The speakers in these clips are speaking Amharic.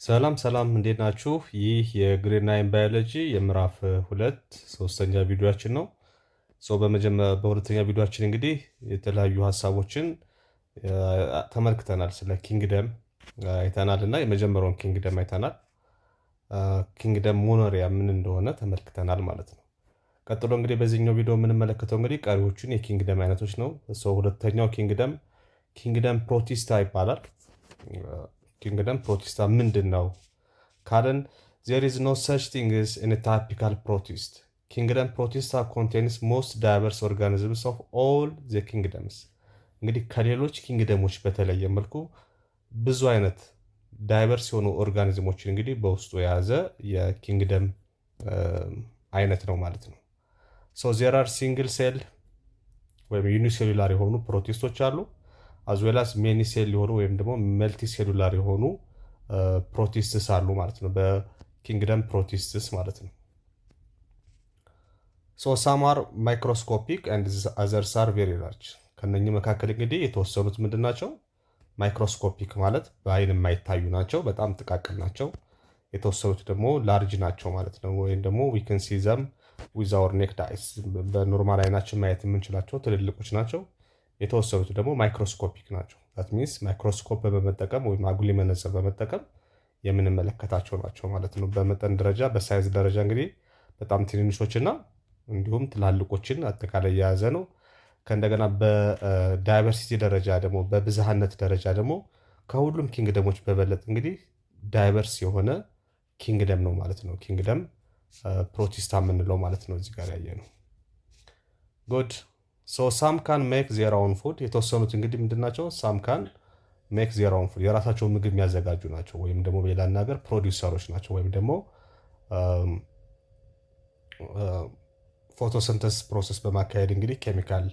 ሰላም ሰላም እንዴት ናችሁ? ይህ የግሬድ ናይን ባዮሎጂ የምዕራፍ ሁለት ሶስተኛ ቪዲዮችን ነው። በሁለተኛ ቪዲዮችን እንግዲህ የተለያዩ ሀሳቦችን ተመልክተናል። ስለ ኪንግደም አይተናል እና የመጀመሪያውን ኪንግደም አይተናል። ኪንግደም ሞኖሪያ ምን እንደሆነ ተመልክተናል ማለት ነው። ቀጥሎ እንግዲህ በዚህኛው ቪዲዮ የምንመለከተው እንግዲህ ቀሪዎቹን የኪንግደም አይነቶች ነው። ሁለተኛው ኪንግደም ፕሮቲስታ ይባላል። ኪንግደም ፕሮቲስታ ምንድን ነው ካለን there is no such thing as a typical protist. Kingdom Protista contains most diverse organisms of all the kingdoms. እንግዲህ ከሌሎች ኪንግደሞች በተለየ መልኩ ብዙ አይነት ዳይቨርስ የሆኑ ኦርጋኒዝሞችን እንግዲህ በውስጡ የያዘ የኪንግደም አይነት ነው ማለት ነው። there are single cell ወይም ዩኒሴሉላር የሆኑ ፕሮቲስቶች አሉ። አዝዌላስ ሜኒ ሴል የሆኑ ወይም ደግሞ መልቲ ሴሉላር የሆኑ ፕሮቲስትስ አሉ ማለት ነው። በኪንግደም ፕሮቲስትስ ማለት ነው። ሳም አር ማይክሮስኮፒክ ኤንድ አዘርስ አር ቬሪ ላርጅ። ከነኚህ መካከል እንግዲህ የተወሰኑት ምንድን ናቸው? ማይክሮስኮፒክ ማለት በአይን የማይታዩ ናቸው፣ በጣም ጥቃቅን ናቸው። የተወሰኑት ደግሞ ላርጅ ናቸው ማለት ነው። ወይም ደግሞ ዊ ካን ሲ ዘም ዊዝ አወር ኔክድ አይስ፣ በኖርማል አይናችን ማየት የምንችላቸው ትልልቆች ናቸው። የተወሰኑት ደግሞ ማይክሮስኮፒክ ናቸው። ዛት ሚንስ ማይክሮስኮፕ በመጠቀም ወይም አጉሊ መነጽር በመጠቀም የምንመለከታቸው ናቸው ማለት ነው። በመጠን ደረጃ በሳይዝ ደረጃ እንግዲህ በጣም ትንንሾችና እንዲሁም ትላልቆችን አጠቃላይ የያዘ ነው። ከእንደገና በዳይቨርሲቲ ደረጃ ደግሞ በብዝሃነት ደረጃ ደግሞ ከሁሉም ኪንግደሞች በበለጥ እንግዲህ ዳይቨርስ የሆነ ኪንግደም ነው ማለት ነው። ኪንግደም ፕሮቲስታ የምንለው ማለት ነው። እዚህ ጋር ያየ ነው። ጉድ ሳም ካን ሜክ ዜር ኦውን ፉድ። የተወሰኑት እንግዲህ ምንድናቸው? ሳም ካን ሜክ ዜር ኦውን ፉድ፣ የራሳቸውን ምግብ የሚያዘጋጁ ናቸው። ወይም ደግሞ በሌላ ነገር ፕሮዲውሰሮች ናቸው። ወይም ደግሞ ፎቶሲንተሲስ ፕሮሰስ በማካሄድ እንግዲህ ኬሚካል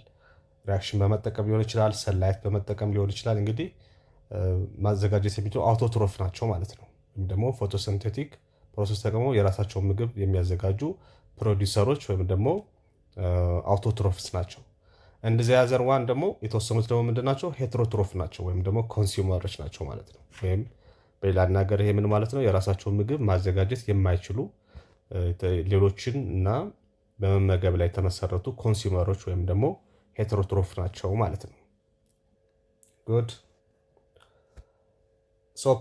ሪያክሽን በመጠቀም ሊሆን ይችላል፣ ሰንላይት በመጠቀም ሊሆን ይችላል። እንግዲህ ማዘጋጀት የሚችሉ አውቶትሮፍ ናቸው ማለት ነው። ወይም ደግሞ ፎቶሲንቴቲክ ፕሮሰስ ተጠቅመው የራሳቸውን ምግብ የሚያዘጋጁ ፕሮዲውሰሮች ወይም ደግሞ አውቶትሮፍስ ናቸው። እንደዚህ ያዘር ዋን ደግሞ የተወሰኑት ደግሞ ምንድናቸው? ሄትሮትሮፍ ናቸው ወይም ደግሞ ኮንሱመሮች ናቸው ማለት ነው። ወይም በሌላ ነገር ይሄ ምን ማለት ነው? የራሳቸውን ምግብ ማዘጋጀት የማይችሉ ሌሎችን እና በመመገብ ላይ የተመሰረቱ ኮንሱመሮች ወይም ደግሞ ሄትሮትሮፍ ናቸው ማለት ነው። ጉድ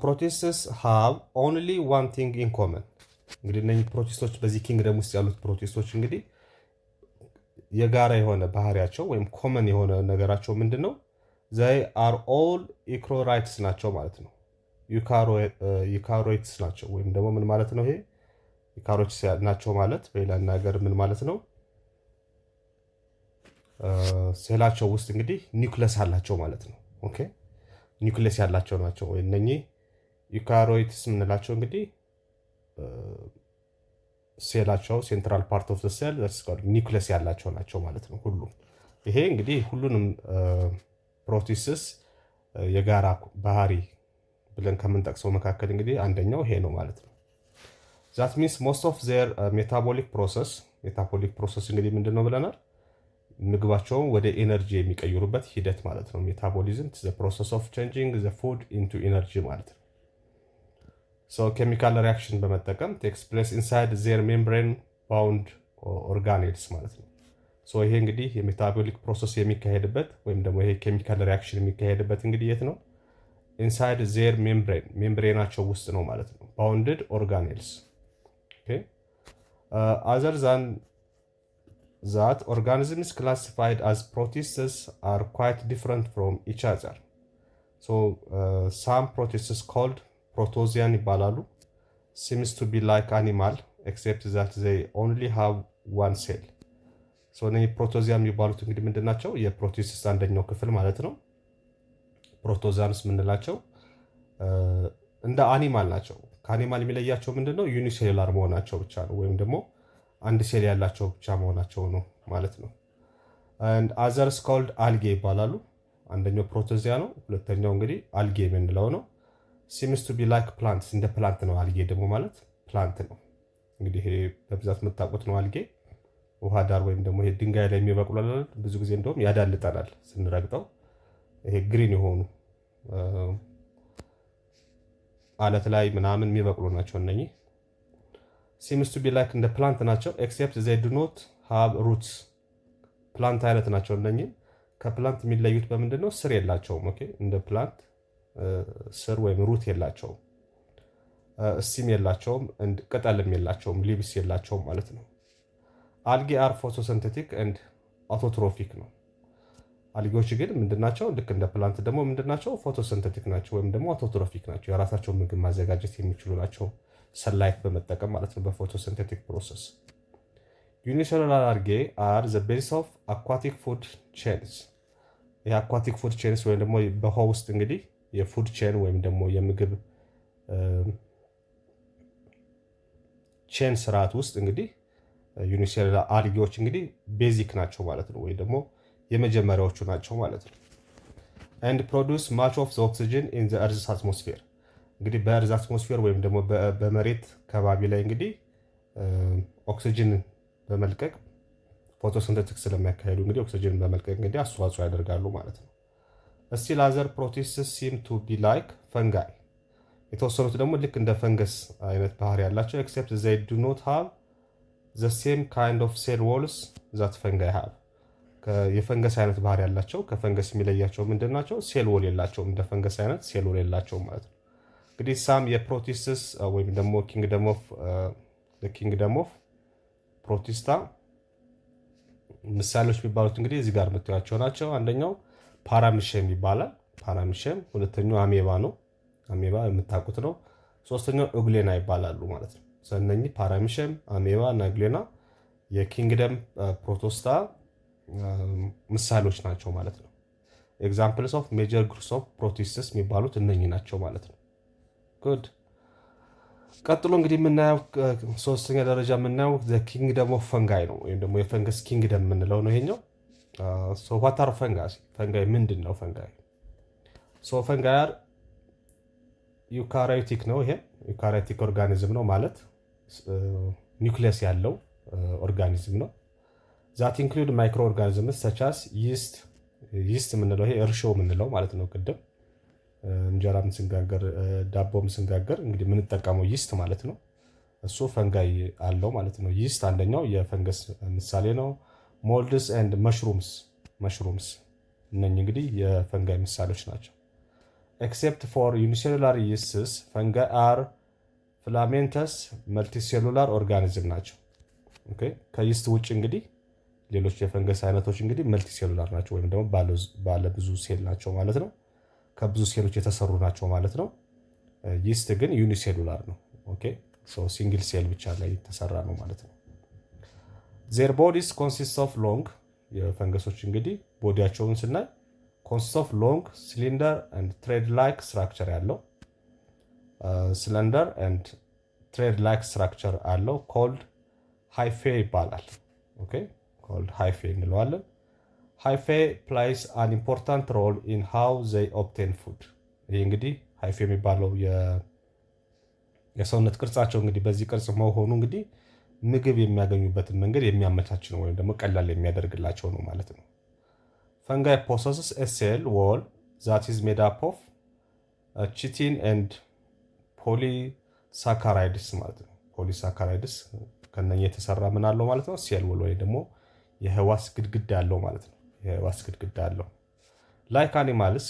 ፕሮቲስትስ ሃቭ ኦንሊ ዋን ቲንግ ኢን ኮመን። እንግዲህ እነዚህ ፕሮቲስቶች በዚህ ኪንግደም ውስጥ ያሉት ፕሮቲስቶች እንግዲህ የጋራ የሆነ ባህሪያቸው ወይም ኮመን የሆነ ነገራቸው ምንድን ነው? ዘይ አር ኦል ኢክሮራይትስ ናቸው ማለት ነው። ዩካሮይትስ ናቸው ወይም ደግሞ ምን ማለት ነው? ይሄ ዩካሮይትስ ናቸው ማለት በሌላ ነገር ምን ማለት ነው? ሴላቸው ውስጥ እንግዲህ ኒውክለስ አላቸው ማለት ነው። ኦኬ ኒውክለስ ያላቸው ናቸው ወይ እነኚህ ዩካሮይትስ የምንላቸው እንግዲህ ሴላቸው ሴንትራል ፓርት ኦፍ ሴል ኒውክለስ ያላቸው ናቸው ማለት ነው። ሁሉም ይሄ እንግዲህ ሁሉንም ፕሮቲስትስ የጋራ ባህሪ ብለን ከምንጠቅሰው መካከል እንግዲህ አንደኛው ይሄ ነው ማለት ነው። ዛት ሚንስ ሞስት ኦፍ ዜር ሜታቦሊክ ፕሮሰስ እንግዲህ ምንድን ነው ብለናል? ምግባቸውን ወደ ኤነርጂ የሚቀይሩበት ሂደት ማለት ነው። ሜታቦሊዝም ፕሮሰስ ኦፍ ቼንጂንግ ዘ ፉድ ኢንቱ ኤነርጂ ማለት ነው። ኬሚካል ሪያክሽን በመጠቀም ቴክስ ፕሌስ ኢንሳይድ ዜር ሜምብሬን ባውንድ ኦርጋኔልስ ማለት ነው። ይሄ እንግዲህ የሜታቦሊክ ፕሮሰስ የሚካሄድበት ወይም ደግሞ ይሄ ኬሚካል ሪያክሽን የሚካሄድበት እንግዲህ የት ነው? ኢንሳይድ ዜር ሜምብሬናቸው ውስጥ ነው ማለት ነው። ባውንድድ ኦርጋኔልስ አዘር ዛን ዛት ኦርጋኒዝምስ ክላሲፋይድ አዝ ፕሮቲስትስ አር ኳይት ዲፍረንት ፍሮም ኢች አዘር። ሳም ፕሮቲስትስ ኮልድ ፕሮቶዚያን ይባላሉ። ሲምስ ቱ ቢ ላይክ አኒማል ኤክሴፕት ዛት ዘይ ኦንሊ ሃቭ ዋን ሴል። እነዚህ ፕሮቶዚያ የሚባሉት እንግዲህ ምንድን ናቸው? የፕሮቲስትስ አንደኛው ክፍል ማለት ነው። ፕሮቶዛንስ የምንላቸው እንደ አኒማል ናቸው። ከአኒማል የሚለያቸው ምንድን ነው? ዩኒሴሉላር መሆናቸው ብቻ ነው። ወይም ደግሞ አንድ ሴል ያላቸው ብቻ መሆናቸው ነው ማለት ነው። አዘርስ ኮልድ አልጌ ይባላሉ። አንደኛው ፕሮቶዚያ ነው። ሁለተኛው እንግዲህ አልጌ የምንለው ነው። ሲምስ ቱ ቢ ላይክ ፕላንትስ፣ እንደ ፕላንት ነው። አልጌ ደግሞ ማለት ፕላንት ነው። እንግዲህ ይሄ በብዛት የምታውቁት ነው። አልጌ ውሃ ዳር ወይም ደግሞ ይሄ ድንጋይ ላይ የሚበቅሉ ብዙ ጊዜ እንደውም ያዳልጠናል ስንረግጠው። ይሄ ግሪን የሆኑ አለት ላይ ምናምን የሚበቅሉ ናቸው እነኚህ። ሲምስ ቱ ቢ ላይክ እንደ ፕላንት ናቸው ኤክሴፕት ዘይ ዱ ኖት ሃቭ ሩትስ። ፕላንት አይነት ናቸው እነኚህ። ከፕላንት የሚለዩት በምንድን ነው? ስር የላቸውም። ኦኬ እንደ ፕላንት ስር ወይም ሩት የላቸውም፣ ስቲም የላቸውም፣ ቅጠልም የላቸውም፣ ሊብስ የላቸውም ማለት ነው። አልጌ አር ፎቶሲንቴቲክ ኤንድ አውቶትሮፊክ ነው። አልጌዎች ግን ምንድናቸው? ልክ እንደ ፕላንት ደግሞ ምንድናቸው? ፎቶሲንቴቲክ ናቸው ወይም ደግሞ አውቶትሮፊክ ናቸው። የራሳቸውን ምግብ ማዘጋጀት የሚችሉ ናቸው፣ ሰንላይት በመጠቀም ማለት ነው፣ በፎቶሲንቴቲክ ፕሮሰስ። ዩኒሴሉላር አልጌ አር ዘ ቤዝ ኦፍ አኳቲክ ፉድ ቼንስ። የአኳቲክ ፉድ ቼንስ ወይም ደግሞ በውሃ ውስጥ እንግዲህ የፉድ ቼን ወይም ደግሞ የምግብ ቼን ስርዓት ውስጥ እንግዲህ ዩኒሴሉላር አልጌዎች እንግዲህ ቤዚክ ናቸው ማለት ነው፣ ወይ ደግሞ የመጀመሪያዎቹ ናቸው ማለት ነው። ኤንድ ፕሮዲውስ ማች ኦፍ ዘ ኦክሲጅን ኢን ዘ እርዝ አትሞስፌር። እንግዲህ በእርዝ አትሞስፌር ወይም ደግሞ በመሬት ከባቢ ላይ እንግዲህ ኦክሲጅን በመልቀቅ ፎቶሲንቴቲክ ስለሚያካሄዱ እንግዲህ ኦክሲጅን በመልቀቅ እንግዲህ አስተዋጽኦ ያደርጋሉ ማለት ነው። ስቲል አዘር ፕሮቲስትስ ሲም ቱ ቢ ላይክ ፈንጋይ። የተወሰኑት ደግሞ ልክ እንደ ፈንገስ አይነት ባህሪ ያላቸው ኤክሴፕት ዘይ ዱ ኖት ሃቭ ዘ ሴም ካይንድ ኦፍ ሴል ዎልስ ዛት ፈንጋይ ሃቭ። የፈንገስ አይነት ባህሪ ያላቸው ከፈንገስ የሚለያቸው ምንድን ናቸው? ሴል ዎል የላቸውም። እንደ ፈንገስ አይነት ሴል ዎል የላቸውም ማለት ነው። እንግዲህ ሳም የፕሮቲስትስ ወይም ደግሞ ኪንግደም ኦፍ ፕሮቲስታ ምሳሌዎች የሚባሉት እንግዲህ እዚህ ጋር የምታዩቸው ናቸው። አንደኛው ፓራሚሽም ይባላል። ፓራሚሽም። ሁለተኛው አሜባ ነው። አሜባ የምታውቁት ነው። ሶስተኛው እግሌና ይባላሉ ማለት ነው። እነኚህ ፓራሚሽም፣ አሜባ እና እግሌና የኪንግደም ፕሮቶስታ ምሳሌዎች ናቸው ማለት ነው። ኤግዛምፕልስ ኦፍ ሜጀር ግሩፕስ ኦፍ ፕሮቲስትስ የሚባሉት እነኚህ ናቸው ማለት ነው። ጉድ። ቀጥሎ እንግዲህ የምናየው ሶስተኛ ደረጃ የምናየው ኪንግደም ኦፍ ፈንጋይ ነው፣ ወይም ደግሞ የፈንገስ ኪንግደም የምንለው ነው ይሄኛው። ዋት አር ፈንጋስ? ፈንጋይ ምንድን ነው? ፈንጋይ አር ዩካሪዮቲክ ነው። ይሄ ዩካሪዮቲክ ኦርጋኒዝም ነው ማለት ኒውክሊየስ ያለው ኦርጋኒዝም ነው። ዛት ኢንክሉድ ማይክሮ ኦርጋኒዝምስ ሰቻስ ይስት። ይስት የምንለው ይሄ እርሾ የምንለው ማለት ነው። ቅድም እንጀራም ስንጋገር ዳቦም ስንጋገር እንግዲህ የምንጠቀመው ይስት ማለት ነው። እሱ ፈንጋይ አለው ማለት ነው። ይስት አንደኛው የፈንገስ ምሳሌ ነው። ሞልድስ ኤንድ መሽሩምስ እነኚህ እንግዲህ የፈንጋይ ምሳሌዎች ናቸው። ኤክሴፕት ፎር ዩኒሴሉላር ይስትስ ፈንጋይ አር ፍላሜንተስ መልቲሴሉላር ኦርጋኒዝም ናቸው። ከይስት ውጭ እንግዲህ ሌሎች የፈንገስ አይነቶች እንግዲህ መልቲሴሉላር ናቸው ወይም ደግሞ ባለ ብዙ ሴል ናቸው ማለት ነው። ከብዙ ሴሎች የተሰሩ ናቸው ማለት ነው። ይስት ግን ዩኒሴሉላር ነው። ሲንግል ሴል ብቻ ላይ የተሰራ ነው ማለት ነው። ዜር ቦዲስ ኮንሲስት ኦፍ ሎንግ። የፈንገሶች እንግዲህ ቦዲያቸውን ስናይ ኮንሲስት ኦፍ ሎንግ ሲሊንደር ኤንድ ትሬድ ላይክ ስትራክቸር ያለው ሲሊንደር ኤንድ ትሬድ ላይክ ስትራክቸር አለው። ኮልድ ሃይፌ ይባላል። ኮልድ ሃይፌ እንለዋለን። ሃይፌ ፕላይስ አን ኢምፖርታንት ሮል ኢን ሃው ዘይ ኦብቴን ፉድ። ይህ እንግዲህ ሃይፌ የሚባለው የሰውነት ቅርጻቸው እንግዲህ በዚህ ቅርጽ መሆኑ እንግዲህ ምግብ የሚያገኙበትን መንገድ የሚያመቻች ነው ወይም ደግሞ ቀላል የሚያደርግላቸው ነው ማለት ነው። ፈንጋይ ፖሰስስ ኤ ሴል ዎል ዛት ኢዝ ሜድ አፕ ኦፍ ቺቲን ኤንድ ፖሊሳካራይድስ ማለት ነው። ፖሊሳካራይድስ ከነኛ የተሰራ ምን አለው ማለት ነው? ሴል ዎል ወይ ደግሞ የህዋስ ግድግዳ ያለው ማለት ነው። የህዋስ ግድግዳ ያለው ላይክ አኒማልስ፣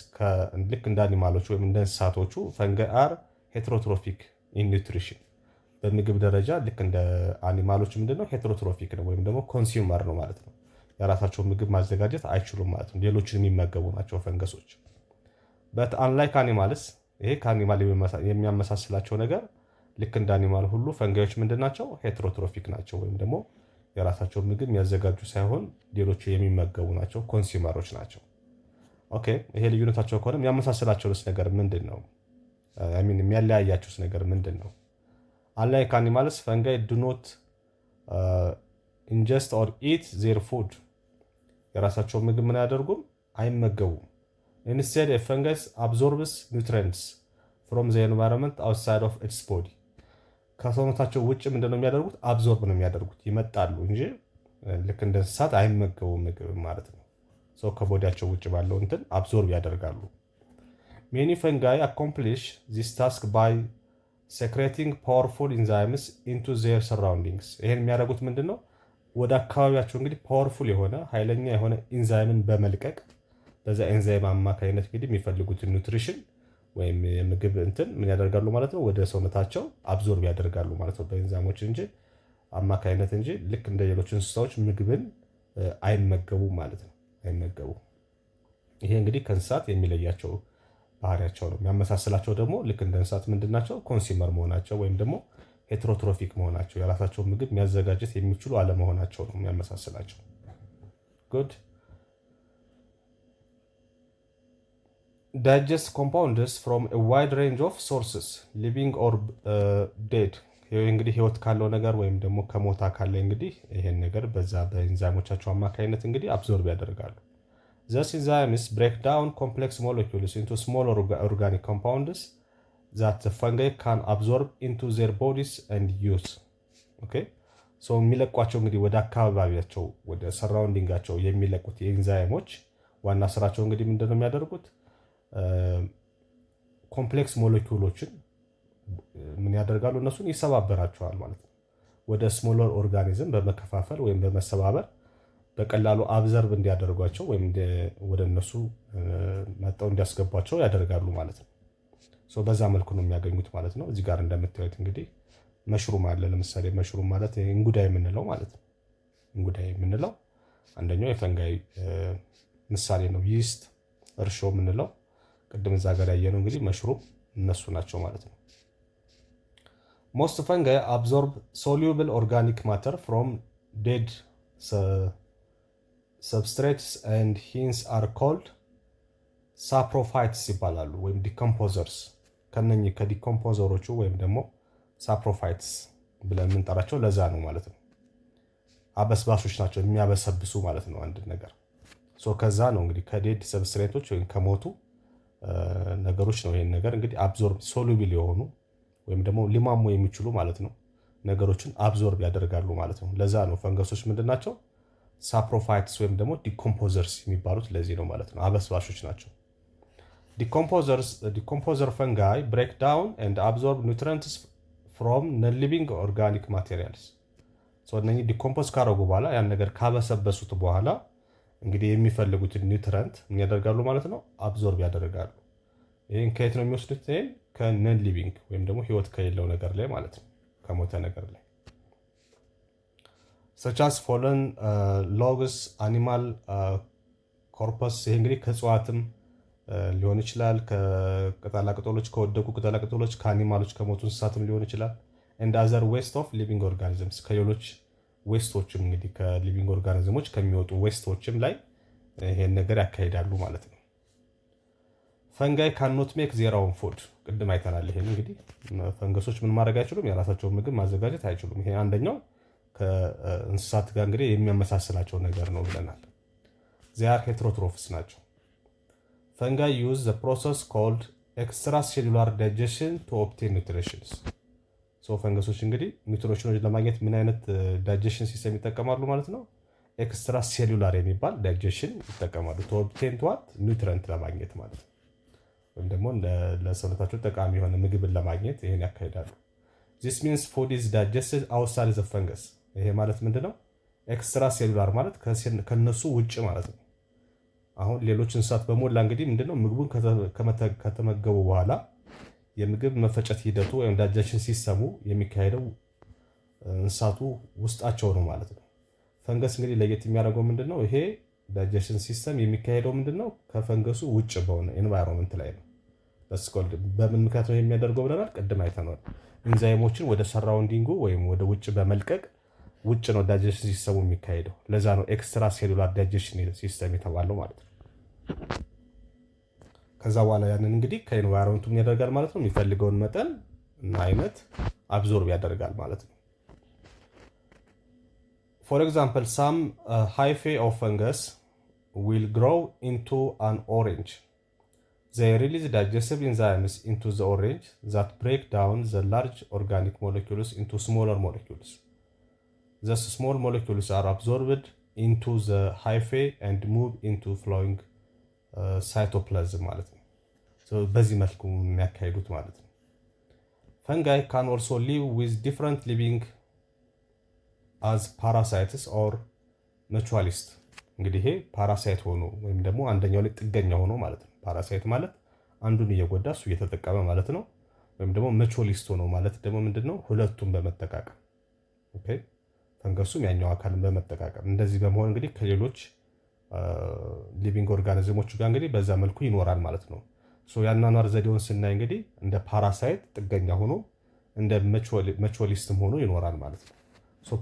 ልክ እንደ አኒማሎች ወይም እንደ እንስሳቶቹ ፈንጋይ አር ሄትሮትሮፊክ ኢን ኒውትሪሽን። በምግብ ደረጃ ልክ እንደ አኒማሎች ምንድነው ሄትሮትሮፊክ ነው ወይም ደግሞ ኮንሱመር ነው ማለት ነው። የራሳቸውን ምግብ ማዘጋጀት አይችሉም ማለት ነው። ሌሎችን የሚመገቡ ናቸው ፈንገሶች። በት አንላይክ አኒማልስ፣ ይሄ ከአኒማል የሚያመሳስላቸው ነገር ልክ እንደ አኒማል ሁሉ ፈንጋዮች ምንድናቸው? ሄትሮትሮፊክ ናቸው ወይም ደግሞ የራሳቸውን ምግብ የሚያዘጋጁ ሳይሆን ሌሎቹ የሚመገቡ ናቸው፣ ኮንሱመሮች ናቸው። ይሄ ልዩነታቸው ከሆነ የሚያመሳስላቸውስ ነገር ምንድን ነው? የሚያለያያቸውስ ነገር ምንድን ነው? አንላይክ አኒማልስ ፈንጋይ ዱ ኖት ኢንጀስት ኦር ኢት ዜር ፉድ። የራሳቸውን ምግብ ምን አያደርጉም? አይመገቡም። ኢንስቴድ ፈንገስ አብዞርብስ ኒውትሪየንትስ ፍሮም ዘ ኤንቫይሮንመንት አውትሳይድ ኦፍ ኢትስ ቦዲ። ከሰውነታቸው ውጭ ምንድነው የሚያደርጉት? አብዞርብ ነው የሚያደርጉት፣ ይመጣሉ እንጂ ልክ እንደ እንስሳት አይመገቡም ምግብ ማለት ነው። ሰው ከቦዲያቸው ውጭ ባለው እንትን አብዞርብ ያደርጋሉ። ሜኒ ፈንጋይ አኮምፕሊሽ ዚስ ታስክ ባይ secreting powerful enzymes into their surroundings። ይሄን የሚያደርጉት ምንድነው? ወደ አካባቢያቸው እንግዲህ ፓወርፉል የሆነ ኃይለኛ የሆነ ኢንዛይምን በመልቀቅ በዛ ኤንዛይም አማካኝነት እንግዲህ የሚፈልጉትን ኒውትሪሽን ወይም የምግብ እንትን ምን ያደርጋሉ ማለት ነው? ወደ ሰውነታቸው አብዞርብ ያደርጋሉ ማለት ነው በኤንዛይሞች እንጂ አማካኝነት እንጂ ልክ እንደ ሌሎች እንስሳዎች ምግብን አይመገቡም ማለት ነው። አይመገቡም። ይሄ እንግዲህ ከእንስሳት የሚለያቸው ባህሪያቸው ነው። የሚያመሳስላቸው ደግሞ ልክ እንደ እንስሳት ምንድናቸው? ኮንሱመር መሆናቸው ወይም ደግሞ ሄትሮትሮፊክ መሆናቸው፣ የራሳቸውን ምግብ የሚያዘጋጀት የሚችሉ አለመሆናቸው ነው የሚያመሳስላቸው። ጉድ ዳይጀስት ኮምፓውንድስ ፍሮም ኤ ዋይድ ሬንጅ ኦፍ ሶርስስ ሊቪንግ ኦር ዴድ። እንግዲህ ህይወት ካለው ነገር ወይም ደግሞ ከሞት አካል ላይ እንግዲህ ይሄን ነገር በዛ በኢንዛይሞቻቸው አማካኝነት እንግዲህ አብዞርብ ያደርጋሉ። Thus enzymes break down complex molecules into smaller organic compounds that the fungi can absorb into their bodies and use. Okay? So የሚለቋቸው እንግዲህ ወደ አካባቢያቸው ወደ ሰራውንዲንጋቸው የሚለቁት የኢንዛይሞች ዋና ስራቸው እንግዲህ ምንድነው የሚያደርጉት? ኮምፕሌክስ ሞለኪውሎችን ምን ያደርጋሉ? እነሱን ይሰባበራቸዋል ማለት ነው። ወደ ስሞለር ኦርጋኒዝም በመከፋፈል ወይም በመሰባበር በቀላሉ አብዘርቭ እንዲያደርጓቸው ወይም ወደ እነሱ መጣው እንዲያስገቧቸው ያደርጋሉ ማለት ነው። ሶ በዛ መልኩ ነው የሚያገኙት ማለት ነው። እዚህ ጋር እንደምታዩት እንግዲህ መሽሩም አለ። ለምሳሌ መሽሩም ማለት እንጉዳይ የምንለው ማለት ነው። እንጉዳይ የምንለው አንደኛው የፈንጋይ ምሳሌ ነው። ይስት እርሾ የምንለው ቅድም እዛ ጋር ያየነው እንግዲህ መሽሩም እነሱ ናቸው ማለት ነው። ሞስት ፈንጋይ አብዞርብ ሶሉብል ኦርጋኒክ ማተር ፍሮም ዴድ substrates and hence are called saprophytes ይባላሉ ወይም ዲኮምፖዘርስ። ከነኚህ ከዲኮምፖዘሮቹ ወይም ደግሞ ሳፕሮፋይትስ ብለን የምንጠራቸው ለዛ ነው ማለት ነው። አበስባሾች ናቸው፣ የሚያበሰብሱ ማለት ነው አንድ ነገር። ሶ ከዛ ነው እንግዲህ ከዴድ ሰብስትሬቶች ወይም ከሞቱ ነገሮች ነው ይሄን ነገር እንግዲህ አብዞርብ ሶሉብል የሆኑ ወይም ደግሞ ሊማሙ የሚችሉ ማለት ነው ነገሮችን አብዞርብ ያደርጋሉ ማለት ነው። ለዛ ነው ፈንገሶች ምንድናቸው? ሳፕሮፋይትስ ወይም ደግሞ ዲኮምፖዘርስ የሚባሉት ለዚህ ነው ማለት ነው። አበስባሾች ናቸው። ዲኮምፖዘር ፈንጋይ ብሬክ ዳውን ኤንድ አብዞርብ ኒውትሪየንትስ ፍሮም ነን ሊቪንግ ኦርጋኒክ ማቴሪያልስ። እነኚህ ዲኮምፖዝ ካረጉ በኋላ ያን ነገር ካበሰበሱት በኋላ እንግዲህ የሚፈልጉትን ኒውትሪየንት ምን ያደርጋሉ ማለት ነው? አብዞርብ ያደርጋሉ። ይህን ከየት ነው የሚወስዱት? ይህን ከነን ሊቪንግ ወይም ደግሞ ህይወት ከሌለው ነገር ላይ ማለት ነው፣ ከሞተ ነገር ላይ such as fallen logs, animal corpus። ይሄ እንግዲህ ከእጽዋትም ሊሆን ይችላል፣ ከቅጠላቅጠሎች ከወደቁ ቅጠላቅጠሎች፣ ከአኒማሎች ከሞቱ እንስሳትም ሊሆን ይችላል። and other waste of living organisms ከሌሎች ዌስቶችም እንግዲህ ከሊቪንግ ኦርጋኒዝሞች ከሚወጡ ዌስቶችም ላይ ይሄን ነገር ያካሂዳሉ ማለት ነው። ፈንጋይ ካኖት ሜክ ዜር ኦውን ፉድ። ቅድም አይተናል። ይሄን እንግዲህ ፈንገሶች ምን ማድረግ አይችሉም? የራሳቸውን ምግብ ማዘጋጀት አይችሉም። ይሄ አንደኛው ከእንስሳት ጋር እንግዲህ የሚያመሳስላቸው ነገር ነው ብለናል። ዚያር ሄትሮትሮፍስ ናቸው። ፈንጋይ ዩዝ ዘ ፕሮሰስ ኮልድ ኤክስትራ ሴሉላር ዳይጀሽን ቱ ኦብቴን ኒውትሪሽንስ። ፈንገሶች እንግዲህ ኒውትሪሽኖች ለማግኘት ምን አይነት ዳይጀሽን ሲስተም ይጠቀማሉ ማለት ነው? ኤክስትራ ሴሉላር የሚባል ዳይጀሽን ይጠቀማሉ። ቱ ኦብቴን ዋት ኒውትሪየንት ለማግኘት ማለት ነው። ወይም ደግሞ ለሰውነታቸው ጠቃሚ የሆነ ምግብን ለማግኘት ይሄን ያካሂዳሉ። ዚስ ሚንስ ፉድ ኢዝ ዳይጀስትድ አውትሳይድ ዘ ፈንገስ። ይሄ ማለት ምንድነው? ኤክስትራ ሴሉላር ማለት ከነሱ ውጭ ማለት ነው። አሁን ሌሎች እንስሳት በሞላ እንግዲህ ምንድነው ምግቡን ከተመገቡ በኋላ የምግብ መፈጨት ሂደቱ ወይም ዳይጀሽን ሲስተሙ የሚካሄደው እንስሳቱ ውስጣቸው ነው ማለት ነው። ፈንገስ እንግዲህ ለየት የሚያደርገው ምንድነው? ይሄ ዳይጀሽን ሲስተም የሚካሄደው ምንድነው? ከፈንገሱ ውጭ በሆነ ኤንቫይሮንመንት ላይ ነው። በምን ምክንያት ነው የሚያደርገው ብለናል? ቅድም አይተናል። ኢንዛይሞችን ወደ ሰራውንዲንጉ ወይም ወደ ውጭ በመልቀቅ ውጭ ነው ዳይጀሽን ሲስተሙ የሚካሄደው። ለዛ ነው ኤክስትራ ሴሉላር ዳይጀሽን ሲስተም የተባለው ማለት ነው። ከዛ በኋላ ያንን እንግዲህ ከኤንቫይሮንመንቱ ምን ያደርጋል ማለት ነው? የሚፈልገውን መጠን እና አይነት አብዞርብ ያደርጋል ማለት ነው። ፎር ኤግዛምፕል ሳም ሃይፌ ኦፍ ፈንገስ ዊል ግሮው ኢንቱ አን ኦሬንጅ። They release digestive enzymes into the orange that break down the large organic molecules into smaller molecules. Thus, small molecules are absorbed into the hyphae and move into flowing cytoplasm ማለት ነው። በዚህ መልኩ የሚያካሂዱት ማለት ነው። ፈንጋይ ካን ኦልሶ ሊቭ ዊዝ ዲፍረንት ሊቪንግ አዝ ፓራሳይትስ ኦር መቹዋሊስት። እንግዲህ ይሄ ፓራሳይት ሆኖ ወይም ደግሞ አንደኛው ላይ ጥገኛ ሆኖ ማለት ነው። ፓራሳይት ማለት አንዱን እየጎዳ እሱ እየተጠቀመ ማለት ነው። ወይም ደግሞ መቹዋሊስት ሆኖ ማለት ደግሞ ምንድን ነው? ሁለቱም በመጠቃቀም ኦኬ፣ ፈንገሱም ያኛው አካልን በመጠቃቀም እንደዚህ በመሆን እንግዲህ ከሌሎች ሊቪንግ ኦርጋኒዝሞች ጋር እንግዲህ በዛ መልኩ ይኖራል ማለት ነው። የአኗኗር ዘዴውን ስናይ እንግዲህ እንደ ፓራሳይት ጥገኛ ሆኖ እንደ መቹዋሊስትም ሆኖ ይኖራል ማለት ነው።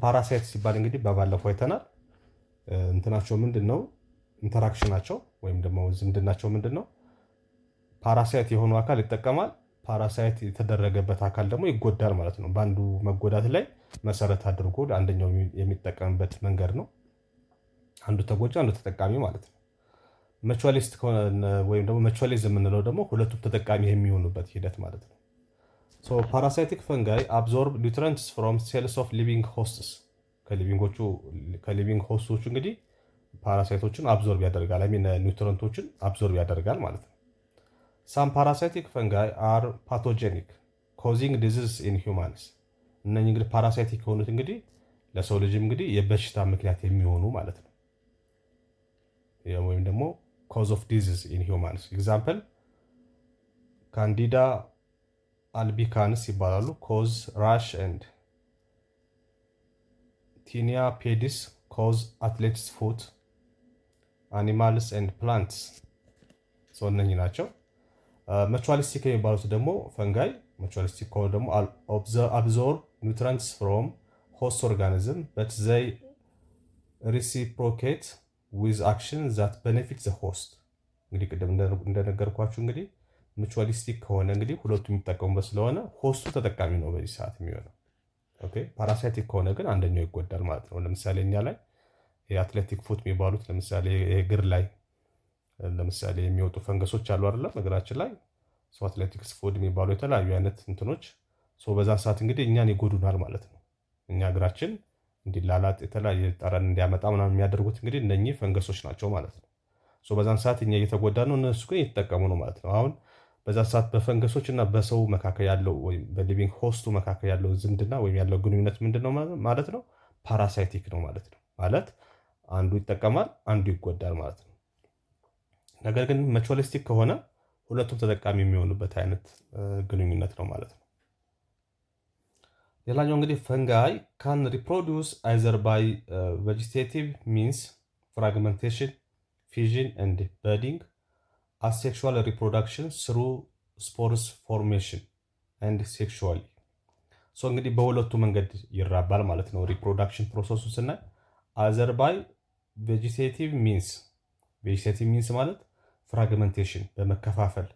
ፓራሳይት ሲባል እንግዲህ በባለፈው አይተናል። እንትናቸው ምንድን ነው? ኢንተራክሽናቸው ወይም ደግሞ ዝምድናቸው ምንድን ነው? ፓራሳይት የሆኑ አካል ይጠቀማል፣ ፓራሳይት የተደረገበት አካል ደግሞ ይጎዳል ማለት ነው። በአንዱ መጎዳት ላይ መሰረት አድርጎ አንደኛው የሚጠቀምበት መንገድ ነው። አንዱ ተጎጂ አንዱ ተጠቃሚ ማለት ነው። መቹዋሊስት ወይም ደግሞ መቹዋሊዝም የምንለው ደግሞ ሁለቱም ተጠቃሚ የሚሆኑበት ሂደት ማለት ነው። ፓራሳይቲክ ፈንጋይ አብዞርብ ኒውትረንትስ ፍሮም ሴልስ ኦፍ ሊቪንግ ሆስትስ። ከሊቪንግ ሆስቶቹ እንግዲህ ፓራሳይቶችን አብዞርብ ያደርጋል፣ ኒውትረንቶችን አብዞርብ ያደርጋል ማለት ነው። ሳም ፓራሳይቲክ ፈንጋይ አር ፓቶጀኒክ ኮዚንግ ዲዚዝ ኢን ሂውማንስ። እነኚህ እንግዲህ ፓራሳይቲክ የሆኑት እንግዲህ ለሰው ልጅም እንግዲህ የበሽታ ምክንያት የሚሆኑ ማለት ነው። ወይም ደግሞ ኮዝ ኦፍ ዲዚዝ ኢን ሂውማንስ ኤግዛምፕል ካንዲዳ አልቢካንስ ይባላሉ። ኮዝ ራሽ ኤንድ ቲኒያ ፔዲስ ኮዝ አትሌትስ ፉት አኒማልስ ኤንድ ፕላንትስ። እነኚህ ናቸው። መቹዋሊስቲክ የሚባሉት ደግሞ ፈንጋይ መቹዋሊስቲክ ከሆኑ ደግሞ አብዞርብ ኒውትረንትስ ፍሮም ሆስት ኦርጋኒዝም በት ዘይ ሪሲፕሮኬት ዊዝ አክሽን ዛት ቤኔፊት ዘ ሆስት። እንግዲህ ቅድም እንደነገርኳችሁ እንግዲህ ሙቹዋሊስቲክ ከሆነ እንግዲህ ሁለቱ የሚጠቀሙበት ስለሆነ ሆስቱ ተጠቃሚ ነው በዚህ ሰዓት የሚሆነው። ኦኬ፣ ፓራሳይቲክ ከሆነ ግን አንደኛው ይጎዳል ማለት ነው። ለምሳሌ እኛ ላይ የአትሌቲክ ፉት የሚባሉት ለምሳሌ እግር ላይ ለምሳሌ የሚወጡ ፈንገሶች አሉ አይደለም እግራችን ላይ አትሌቲክስ ፉት የሚባሉ የተለያዩ አይነት እንትኖች በዛ ሰዓት እንግዲህ እኛን ይጎዱናል ማለት ነው። እኛ እግራችን እንዲላላጥ የተለያየ ጠረን እንዲያመጣ ምናምን የሚያደርጉት እንግዲህ እነኚህ ፈንገሶች ናቸው ማለት ነው። በዛን ሰዓት እኛ እየተጎዳ ነው፣ እነሱ ግን እየተጠቀሙ ነው ማለት ነው። አሁን በዛ ሰዓት በፈንገሶች እና በሰው መካከል ያለው ወይም በሊቪንግ ሆስቱ መካከል ያለው ዝምድና ወይም ያለው ግንኙነት ምንድን ነው ማለት ነው? ፓራሳይቲክ ነው ማለት ነው። ማለት አንዱ ይጠቀማል፣ አንዱ ይጎዳል ማለት ነው። ነገር ግን መቹዋሊስቲክ ከሆነ ሁለቱም ተጠቃሚ የሚሆኑበት አይነት ግንኙነት ነው ማለት ነው። ሌላኛው እንግዲህ ፈንጋይ ካን ሪፕሮዲውስ አይዘር ባይ ቬጂቴቲቭ ሚንስ ፍራግመንቴሽን ፊዥን ኤንድ በዲንግ አሴክሹዋል ሪፕሮዳክሽን ስሩ ስፖርስ ፎርሜሽን ኤንድ ሴክሹዋሊ። እንግዲህ በሁለቱ መንገድ ይራባል ማለት ነው። ሪፕሮዳክሽን ፕሮሰሱ ስናይ አይዘር ባይ ቬጂቴቲቭ ሚንስ ማለት ፍራግመንቴሽን በመከፋፈል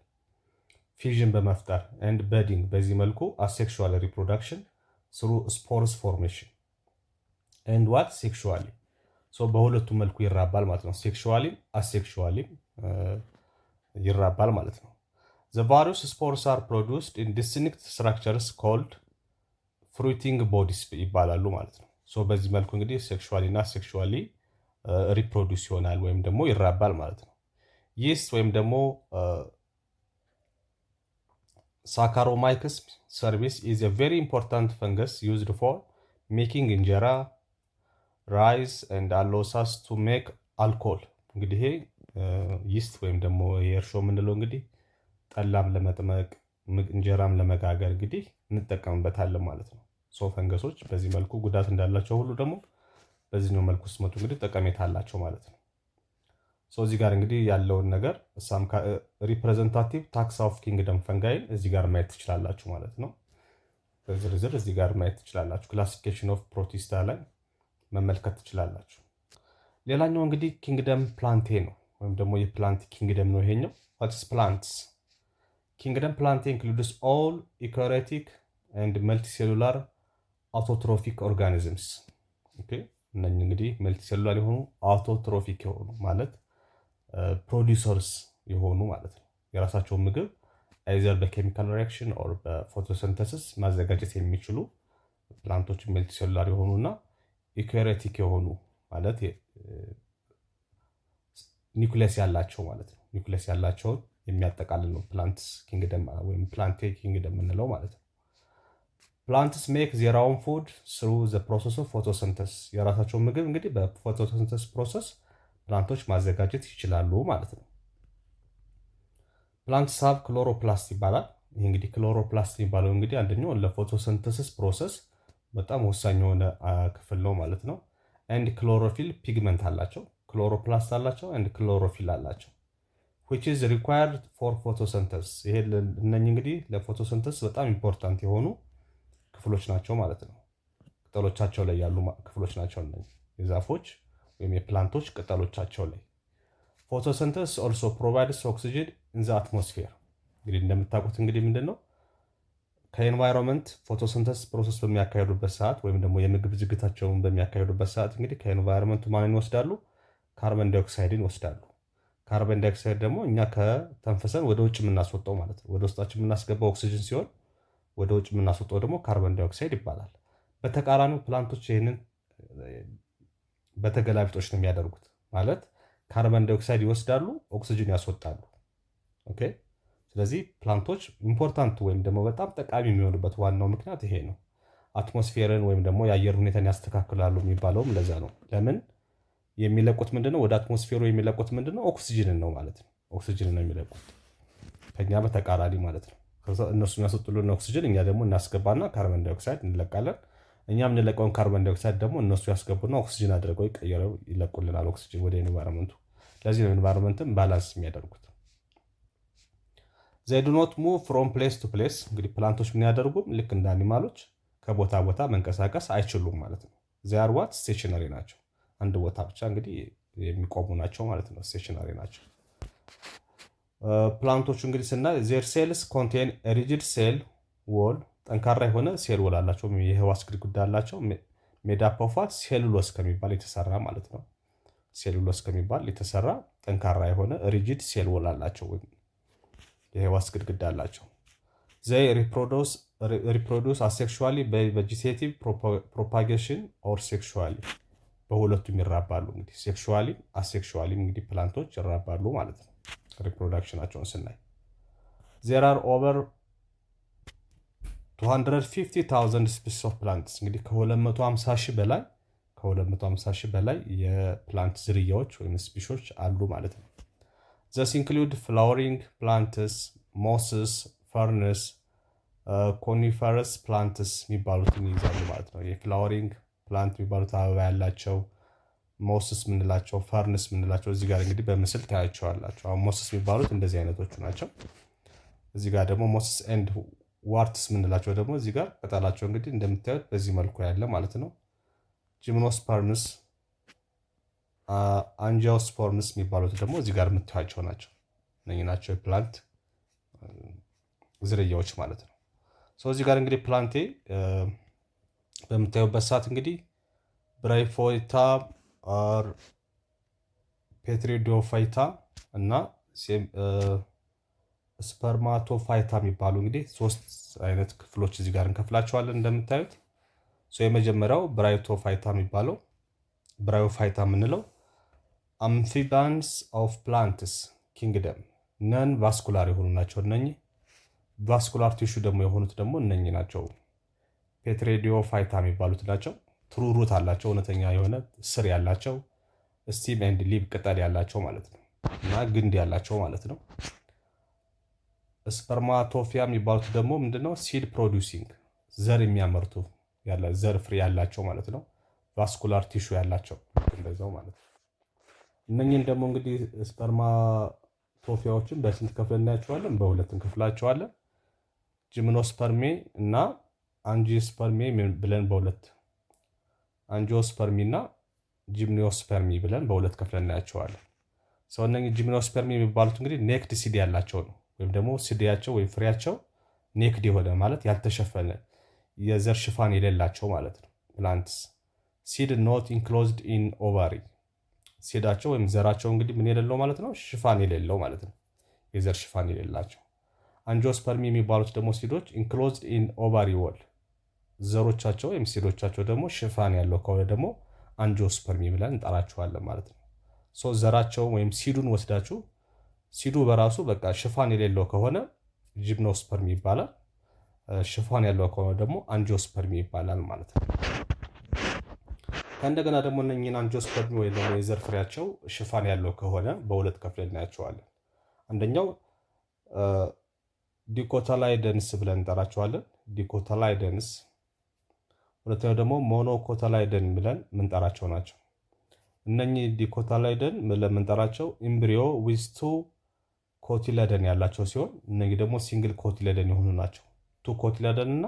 ፊዥን በመፍጠር ኤንድ በዲንግ በዚህ መልኩ አሴክሹዋል ሪፕሮዳክሽን ስሩ ስፖርስ ፎርሜሽን ኤንድ ዋት ሴክሹዋሊ። በሁለቱም መልኩ ይራባል ማለት ነው። ሴክሹዋሊም አሴክሹዋሊም ይራባል ማለት ነው። ዘ ቫሪየስ ስፖርስ አር ፕሮዲውስድ ኢን ዲስቲንክት ስትራክቸርስ ኮልድ ፍሩቲንግ ቦዲስ ይባላሉ ማለት ነው። በዚህ መልኩ እንግዲህ ሴክሹዋሊ እና ሴክሹዋሊ ሪፕሮዲውስ ይሆናል ወይም ደግሞ ይራባል ማለት ነው። ይስት ወይም ደግሞ ሳካሮማይክስ ሰርቪስ ኢዝ ኤ ቬሪ ኢምፖርታንት ፈንገስ ዩዝድ ፎር ሜኪንግ እንጀራ ራይስ ኤንድ አሎውስ አስ ቱ ሜክ አልኮል። እንግዲህ ይሄ ይስት ወይም ደግሞ የእርሾ የምንለው እንግዲህ ጠላም ለመጥመቅ እንጀራም ለመጋገር እንግዲህ እንጠቀምበታለን ማለት ነው። ፈንገሶች በዚህ መልኩ ጉዳት እንዳላቸው ሁሉ ደግሞ በዚህኛው መልኩ ስመጡ እንግዲህ ጠቀሜታ አላቸው ማለት ነው። እዚህ ጋር እንግዲህ ያለውን ነገር ሪፕሬዘንታቲቭ ታክስ ኦፍ ኪንግደም ፈንጋይን እዚህ ጋር ማየት ትችላላችሁ ማለት ነው። በዝርዝር እዚህ ጋር ማየት ትችላላችሁ። ክላሲፊኬሽን ኦፍ ፕሮቲስታ ላይ መመልከት ትችላላችሁ። ሌላኛው እንግዲህ ኪንግደም ፕላንቴ ነው ወይም ደግሞ የፕላንት ኪንግደም ነው ይሄኛው። ዋትስ ፕላንትስ ኪንግደም ፕላንቴ ኢንክሉድስ ኦል ኢኮሪያቲክ ኤንድ መልቲሴሉላር አውቶትሮፊክ ኦርጋኒዝምስ። ኦኬ፣ እነኚህ እንግዲህ መልቲሴሉላር የሆኑ አውቶትሮፊክ የሆኑ ማለት ፕሮዲውሰርስ የሆኑ ማለት ነው። የራሳቸውን ምግብ አይዘር በኬሚካል ሪያክሽን ኦር በፎቶሲንተሲስ ማዘጋጀት የሚችሉ ፕላንቶች መልቲሴሉላር የሆኑና ኢኮሪያቲክ የሆኑ ማለት ኒውክሊየስ ያላቸው ማለት ነው። ኒውክሊየስ ያላቸውን የሚያጠቃልል ነው ፕላንትስ ኪንግደም ወይም ፕላንቴ ኪንግደም የምንለው ማለት ነው። ፕላንትስ ሜክ ዜር ኦውን ፉድ ስሩ ዘ ፕሮሰስ ኦፍ ፎቶሲንተሲስ። የራሳቸውን ምግብ እንግዲህ በፎቶሲንተሲስ ፕሮሰስ ፕላንቶች ማዘጋጀት ይችላሉ ማለት ነው። ፕላንትስ ሃቭ ክሎሮፕላስት ይባላል። ይህ እንግዲህ ክሎሮፕላስት የሚባለው እንግዲህ አንደኛው ለፎቶሲንተሲስ ፕሮሰስ በጣም ወሳኝ የሆነ ክፍል ነው ማለት ነው። ኤንድ ክሎሮፊል ፒግመንት አላቸው፣ ክሎሮፕላስት አላቸው፣ ኤንድ ክሎሮፊል አላቸው which is required for photosynthesis። ይሄ እነኚህ እንግዲህ ለፎቶሲንተሲስ በጣም ኢምፖርታንት የሆኑ ክፍሎች ናቸው ማለት ነው። ቅጠሎቻቸው ላይ ያሉ ክፍሎች ናቸው እነኚህ የዛፎች ወይም የፕላንቶች ቅጠሎቻቸው ላይ። ፎቶሲንተሲስ also provides oxygen in the atmosphere። እንግዲህ እንደምታውቁት እንግዲህ ምንድነው ከኤንቫይሮንመንት ፎቶሲንተሲስ ፕሮሰስ በሚያካሄዱበት ሰዓት ወይም ደግሞ የምግብ ዝግታቸውን በሚያካሄዱበት ሰዓት እንግዲህ ከኤንቫይሮንመንቱ ማንን ይወስዳሉ? ካርበን ዳይኦክሳይድን ይወስዳሉ። ካርበን ዳይኦክሳይድ ደግሞ እኛ ከተንፈሰን ወደ ውጭ የምናስወጣው ማለት ነው። ወደ ውስጣችን የምናስገባው ኦክሲጅን ሲሆን ወደ ውጭ የምናስወጣው ደግሞ ካርበን ዳይኦክሳይድ ይባላል። በተቃራኒው ፕላንቶች ይህንን በተገላቢጦች ነው የሚያደርጉት። ማለት ካርበን ዳይኦክሳይድ ይወስዳሉ፣ ኦክሲጅን ያስወጣሉ። ኦኬ። ስለዚህ ፕላንቶች ኢምፖርታንት ወይም ደግሞ በጣም ጠቃሚ የሚሆኑበት ዋናው ምክንያት ይሄ ነው። አትሞስፌርን ወይም ደግሞ የአየር ሁኔታን ያስተካክላሉ የሚባለውም ለዛ ነው። ለምን የሚለቁት ምንድነው? ወደ አትሞስፌሩ የሚለቁት ምንድነው? ኦክሲጅንን ነው ማለት ነው። ኦክሲጅንን ነው የሚለቁት ከኛ በተቃራኒ ማለት ነው። እነሱ የሚያስወጡልን ኦክሲጅን እኛ ደግሞ እናስገባና ካርበን ዳይኦክሳይድ እንለቃለን። እኛ የምንለቀውን ካርበን ዳይኦክሳይድ ደግሞ እነሱ ያስገቡና ኦክሲጅን አድርገው ይቀየረው ይለቁልናል ኦክሲጅን ወደ ኤንቫይሮንመንቱ። ለዚህ ነው ኤንቫይሮንመንትን ባላንስ የሚያደርጉት። they do not move from place to place። እንግዲህ ፕላንቶች ምን ያደርጉም ልክ እንደ አኒማሎች ከቦታ ቦታ መንቀሳቀስ አይችሉም ማለት ነው። they are what stationary ናቸው። አንድ ቦታ ብቻ እንግዲህ የሚቆሙ ናቸው ማለት ነው። ስቴሽነሪ ናቸው። ፕላንቶቹ እንግዲህ ስናይ their cells contain a rigid cell wall። ጠንካራ የሆነ ሴል ወል አላቸው፣ የህዋስ ግድግዳ አላቸው። ሜድ አፕ ኦፍ ዋት? ሴሉሎስ ከሚባል የተሰራ ማለት ነው። ሴሉሎስ ከሚባል የተሰራ ጠንካራ የሆነ ሪጂድ ሴል ወል አላቸው ወይም የህዋስ ግድግዳ አላቸው። they reproduce asexually by vegetative propagation or sexually። በሁለቱም ይራባሉ። እንግዲህ ሴክሹዋሊ አሴክሹዋሊ እንግዲህ ፕላንቶች ይራባሉ ማለት ነው። ሪፕሮዳክሽናቸውን ስናይ there are over 250,000 species of plants። እንግዲህ ከ250 ሺህ በላይ የፕላንት ዝርያዎች ወይም ስፒሾች አሉ ማለት ነው። this include flowering plants, mosses, ferns, coniferous plants የሚባሉትን ይይዛሉ ማለት ነው። የፍላወሪንግ ፕላንት የሚባሉት አበባ ያላቸው፣ ሞስስ ምንላቸው፣ ፈርንስ ምንላቸው እዚህ ጋር እንግዲህ በምስል ታያቸዋላቸው። አሁን ሞስስ የሚባሉት እንደዚህ አይነቶቹ ናቸው። እዚህ ጋር ደግሞ ሞስስ ኤንድ ዋርትስ ምንላቸው ደግሞ እዚህ ጋር ቅጠላቸው እንግዲህ እንደምታዩት በዚህ መልኩ ያለ ማለት ነው። ጂምኖስፐርምስ፣ አንጂኦስፐርምስ የሚባሉት ደግሞ እዚህ ጋር የምታያቸው ናቸው። እነኚህ ናቸው የፕላንት ዝርያዎች ማለት ነው። እዚህ ጋር እንግዲህ ፕላንቴ በምታዩበት ሰዓት እንግዲህ ብራይፎይታ ኦር ፔትሪዲዮፋይታ እና ስፐርማቶፋይታ የሚባሉ እንግዲህ ሶስት አይነት ክፍሎች እዚህ ጋር እንከፍላቸዋለን እንደምታዩት። የመጀመሪያው ብራይቶፋይታ የሚባለው ብራዮፋይታ የምንለው አምፊባንስ ኦፍ ፕላንትስ ኪንግደም ነን ቫስኩላር የሆኑ ናቸው። እነኚህ ቫስኩላር ቲሹ ደግሞ የሆኑት ደግሞ እነኚህ ናቸው። ፔትሪዲዮፋይታ የሚባሉት ናቸው። ትሩ ሩት አላቸው፣ እውነተኛ የሆነ ስር ያላቸው፣ ስቲም ኤንድ ሊቭ ቅጠል ያላቸው ማለት ነው እና ግንድ ያላቸው ማለት ነው። ስፐርማቶፊያ የሚባሉት ደግሞ ምንድነው? ሲድ ፕሮዲውሲንግ ዘር የሚያመርቱ ዘር ፍሬ ያላቸው ማለት ነው። ቫስኩላር ቲሹ ያላቸው እንደዛው ማለት ነው። እነኚህን ደግሞ እንግዲህ ስፐርማቶፊያዎችን በስንት ከፍለን እናያቸዋለን? በሁለት እንከፍላቸዋለን። ጂምኖስፐርሜ እና አንጂኦስፐርሚ ብለን በሁለት አንጂኦስፐርሚ እና ጂምኒዮስፐርሚ ብለን በሁለት ከፍለን እናያቸዋለን። እነኚህ ጂምኒዮስፐርሚ የሚባሉት እንግዲህ ኔክድ ሲድ ያላቸው ነው። ወይም ደግሞ ሲዲያቸው ወይም ፍሬያቸው ኔክድ የሆነ ማለት ያልተሸፈነ የዘር ሽፋን የሌላቸው ማለት ነው። ፕላንትስ ሲድ ኖት ኢንክሎዝድ ኢን ኦቫሪ። ሲዳቸው ወይም ዘራቸው እንግዲህ ምን የሌለው ማለት ነው? ሽፋን የሌለው ማለት ነው። የዘር ሽፋን የሌላቸው። አንጂኦስፐርሚ የሚባሉት ደግሞ ሲዶች ኢንክሎዝድ ኢን ኦቫሪ ዎል፣ ዘሮቻቸው ወይም ሲዶቻቸው ደግሞ ሽፋን ያለው ከሆነ ደግሞ አንጂኦስፐርሚ ብለን እንጠራቸዋለን ማለት ነው። ዘራቸው ወይም ሲዱን ወስዳችሁ ሲዱ በራሱ በቃ ሽፋን የሌለው ከሆነ ጂምኖስፐርሚ ይባላል። ሽፋን ያለው ከሆነ ደግሞ አንጂኦስፐርሚ ይባላል ማለት ነው። ከእንደገና ደግሞ እነኝህን አንጂኦስፐርሚ ወይም ደግሞ የዘር ፍሬያቸው ሽፋን ያለው ከሆነ በሁለት ከፍለን እናያቸዋለን። አንደኛው ዲኮታላይደንስ ብለን እንጠራቸዋለን፣ ዲኮታላይደንስ። ሁለተኛው ደግሞ ሞኖኮታላይደን ብለን የምንጠራቸው ናቸው። እነኚህ ዲኮታላይደን ለምንጠራቸው ኢምብሪዮ ዊዝ ቱ ኮቲለደን ያላቸው ሲሆን እነኚህ ደግሞ ሲንግል ኮቲለደን የሆኑ ናቸው። ቱ ኮቲለደን እና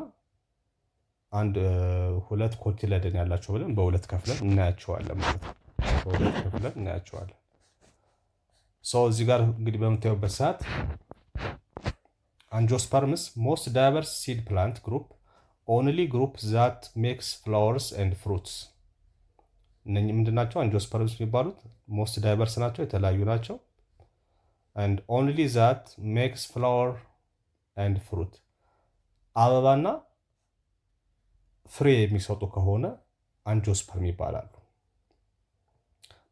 ሁለት ኮቲለደን ያላቸው ብለን በሁለት ከፍለን እናያቸዋለን ማለት ነው። በሁለት ከፍለን እናያቸዋለን። እዚህ ጋር እንግዲህ በምታዩበት ሰዓት አንጂኦስፐርምስ ሞስት ዳይቨርስ ሲድ ፕላንት ግሩፕ ኦንሊ ግሩፕ ዛት ሜክስ ፍላወርስ ኤንድ ፍሩትስ። እነኚህ ምንድን ናቸው? አንጂኦስፐርምስ የሚባሉት ሞስት ዳይቨርስ ናቸው፣ የተለያዩ ናቸው። and only that makes flower and fruit አበባና ፍሬ የሚሰጡ ከሆነ አንጂኦስፐርም ይባላሉ።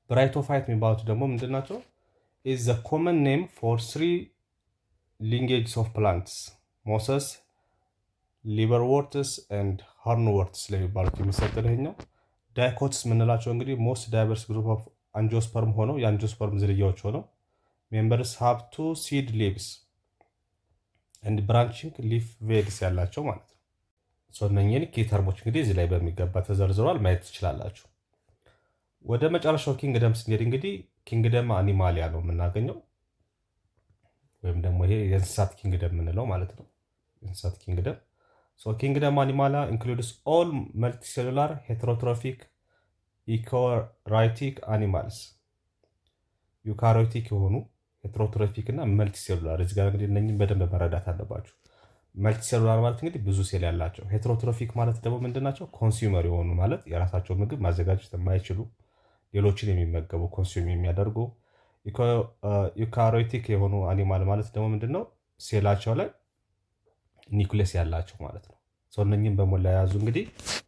ብራይቶፋይት የሚባሉት ደግሞ ምንድን ናቸው? is the common name for three lineages of plants ሞሰስ ሊቨርworts and hornworts ለሚባሉት የሚሰጠው ይሄኛው። ዳይኮትስ የምንላቸው እንግዲህ ሞስት ዳይቨርስ ግሩፕ ኦፍ አንጂኦስፐርም ሆነው የአንጂኦስፐርም ዝርያዎች ሆነው ሜምበርስ ሃቭ ቱ ሲድ ሊቭስ ኤንድ ብራንቺንግ ሊፍ ቬልስ ያላቸው ማለት ነው። እነኝህን ኪ ተርሞች እንግዲህ እዚህ ላይ በሚገባ ተዘርዝሯል፣ ማየት ትችላላችሁ። ወደ መጨረሻው ኪንግደም ስንሄድ እንግዲህ ኪንግደም አኒማሊያ ነው የምናገኘው፣ ወይም ደግሞ ይሄ የእንስሳት ኪንግደም የምንለው ማለት ነው። የእንስሳት ኪንግደም ኪንግደም አኒማሊያ ኢንክሉድስ ኦል መልቲሴሉላር ሄትሮትሮፊክ ኢኮራይቲክ አኒማልስ። ዩካሪዮቲክ የሆኑ ሄትሮትሮፊክ እና መልቲሴሉላር፣ እዚህ ጋር እንግዲህ እነኝህን በደንብ መረዳት አለባችሁ። መልቲሴሉላር ማለት እንግዲህ ብዙ ሴል ያላቸው፣ ሄትሮትሮፊክ ማለት ደግሞ ምንድን ናቸው? ኮንሱመር የሆኑ ማለት የራሳቸው ምግብ ማዘጋጀት የማይችሉ ሌሎችን የሚመገቡ ኮንሱም የሚያደርጉ። ዩካሪዮቲክ የሆኑ አኒማል ማለት ደግሞ ምንድን ነው? ሴላቸው ላይ ኒውክሌስ ያላቸው ማለት ነው። እነኝህን በሞላ የያዙ እንግዲህ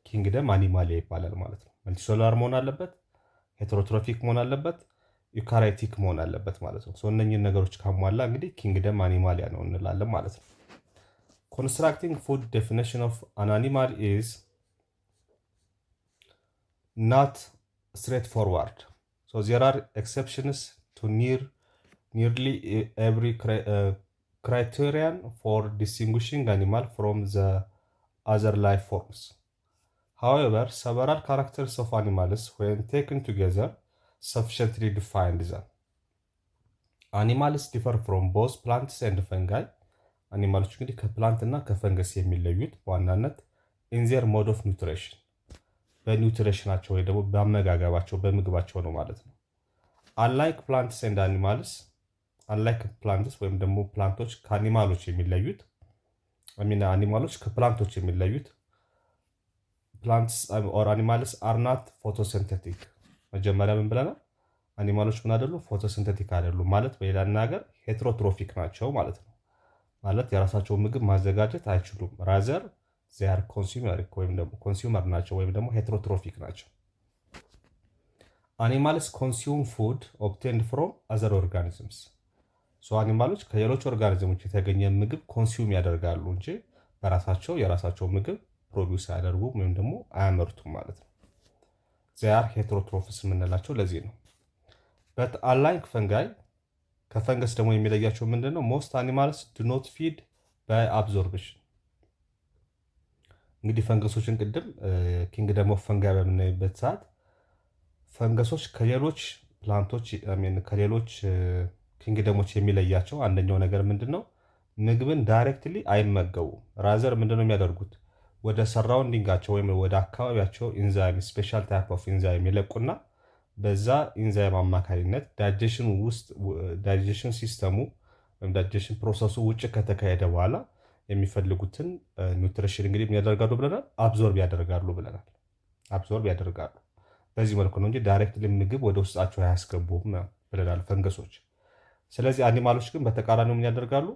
ኪንግደም አኒማሊያ ይባላል ማለት ነው። መልቲሴሉላር መሆን አለበት፣ ሄትሮትሮፊክ መሆን አለበት፣ ዩካሪዮቲክ መሆን አለበት ማለት ነው። እነኝህን ነገሮች ካሟላ እንግዲህ ኪንግደም አኒማሊያ ነው እንላለን ማለት ነው። ኮንስትራክቲንግ ፉድ ዴፊኒሽን ኦፍ አን አኒማል ኢዝ ናት ስትሬት ፎርዋርድ ዜር አር ኤክሰፕሽንስ ቱ ኒርሊ ኤቭሪ criterion for distinguishing animal from the other life forms. However, several characters of animals, when taken together, sufficiently define them. Animals differ from both plants and fungi. አኒማሎች እንግዲህ ከፕላንት እና ከፈንገስ የሚለዩት በዋናነት in their mode of nutrition በኒውትሪሽናቸው ወይ ደግሞ በአመጋገባቸው በምግባቸው ነው ማለት ነው። unlike plants and animals አንላይክ ፕላንትስ ወይም ደግሞ ፕላንቶች ከአኒማሎች የሚለዩት አኒማሎች ከፕላንቶች የሚለዩት ፕላንትስ ኦር አኒማልስ አር ናት ፎቶሲንቴቲክ። መጀመሪያ ምን ብለናል? አኒማሎች ምን አይደሉ? ፎቶሲንቴቲክ አይደሉም ማለት በሌላ አነጋገር ሄትሮትሮፊክ ናቸው ማለት ነው። ማለት የራሳቸውን ምግብ ማዘጋጀት አይችሉም። ራዘር ዚያር ኮንሱመሪክ ወይም ደግሞ ኮንሱመር ናቸው ወይም ደግሞ ሄትሮትሮፊክ ናቸው። አኒማልስ ኮንሱም ፉድ ኦብቴንድ ፍሮም አዘር ኦርጋኒዝምስ። አኒማሎች ከሌሎች ኦርጋኒዝሞች የተገኘ ምግብ ኮንሱም ያደርጋሉ እንጂ በራሳቸው የራሳቸው ምግብ ፕሮዲውስ አያደርጉም ወይም ደግሞ አያመርቱም ማለት ነው። ዚያር ሄትሮትሮፍስ የምንላቸው ለዚህ ነው። በት አንላይክ ፈንጋይ ከፈንገስ ደግሞ የሚለያቸው ምንድን ነው? ሞስት አኒማልስ ዱ ኖት ፊድ ባይ አብዞርፕሽን። እንግዲህ ፈንገሶችን ቅድም ኪንግደም ኦፍ ፈንጋይ በምናይበት ሰዓት ፈንገሶች ከሌሎች ፕላንቶች ከሌሎች ኪንግደሞች የሚለያቸው አንደኛው ነገር ምንድን ነው? ምግብን ዳይሬክትሊ አይመገቡም። ራዘር ምንድን ነው የሚያደርጉት? ወደ ሰራውንዲንጋቸው ወይም ወደ አካባቢያቸው ኢንዛይም ስፔሻል ታይፕ ኦፍ ኢንዛይም ይለቁና በዛ ኢንዛይም አማካኝነት ዳይጀሽን ሲስተሙ ወይም ዳይጀሽን ፕሮሰሱ ውጭ ከተካሄደ በኋላ የሚፈልጉትን ኒውትሪሽን እንግዲህ ምን ያደርጋሉ ብለናል? አብዞርብ ያደርጋሉ ብለናል። አብዞርብ ያደርጋሉ። በዚህ መልኩ ነው እንጂ ዳይሬክትሊ ምግብ ወደ ውስጣቸው አያስገቡም ብለናል ፈንገሶች። ስለዚህ አኒማሎች ግን በተቃራኒው ምን ያደርጋሉ?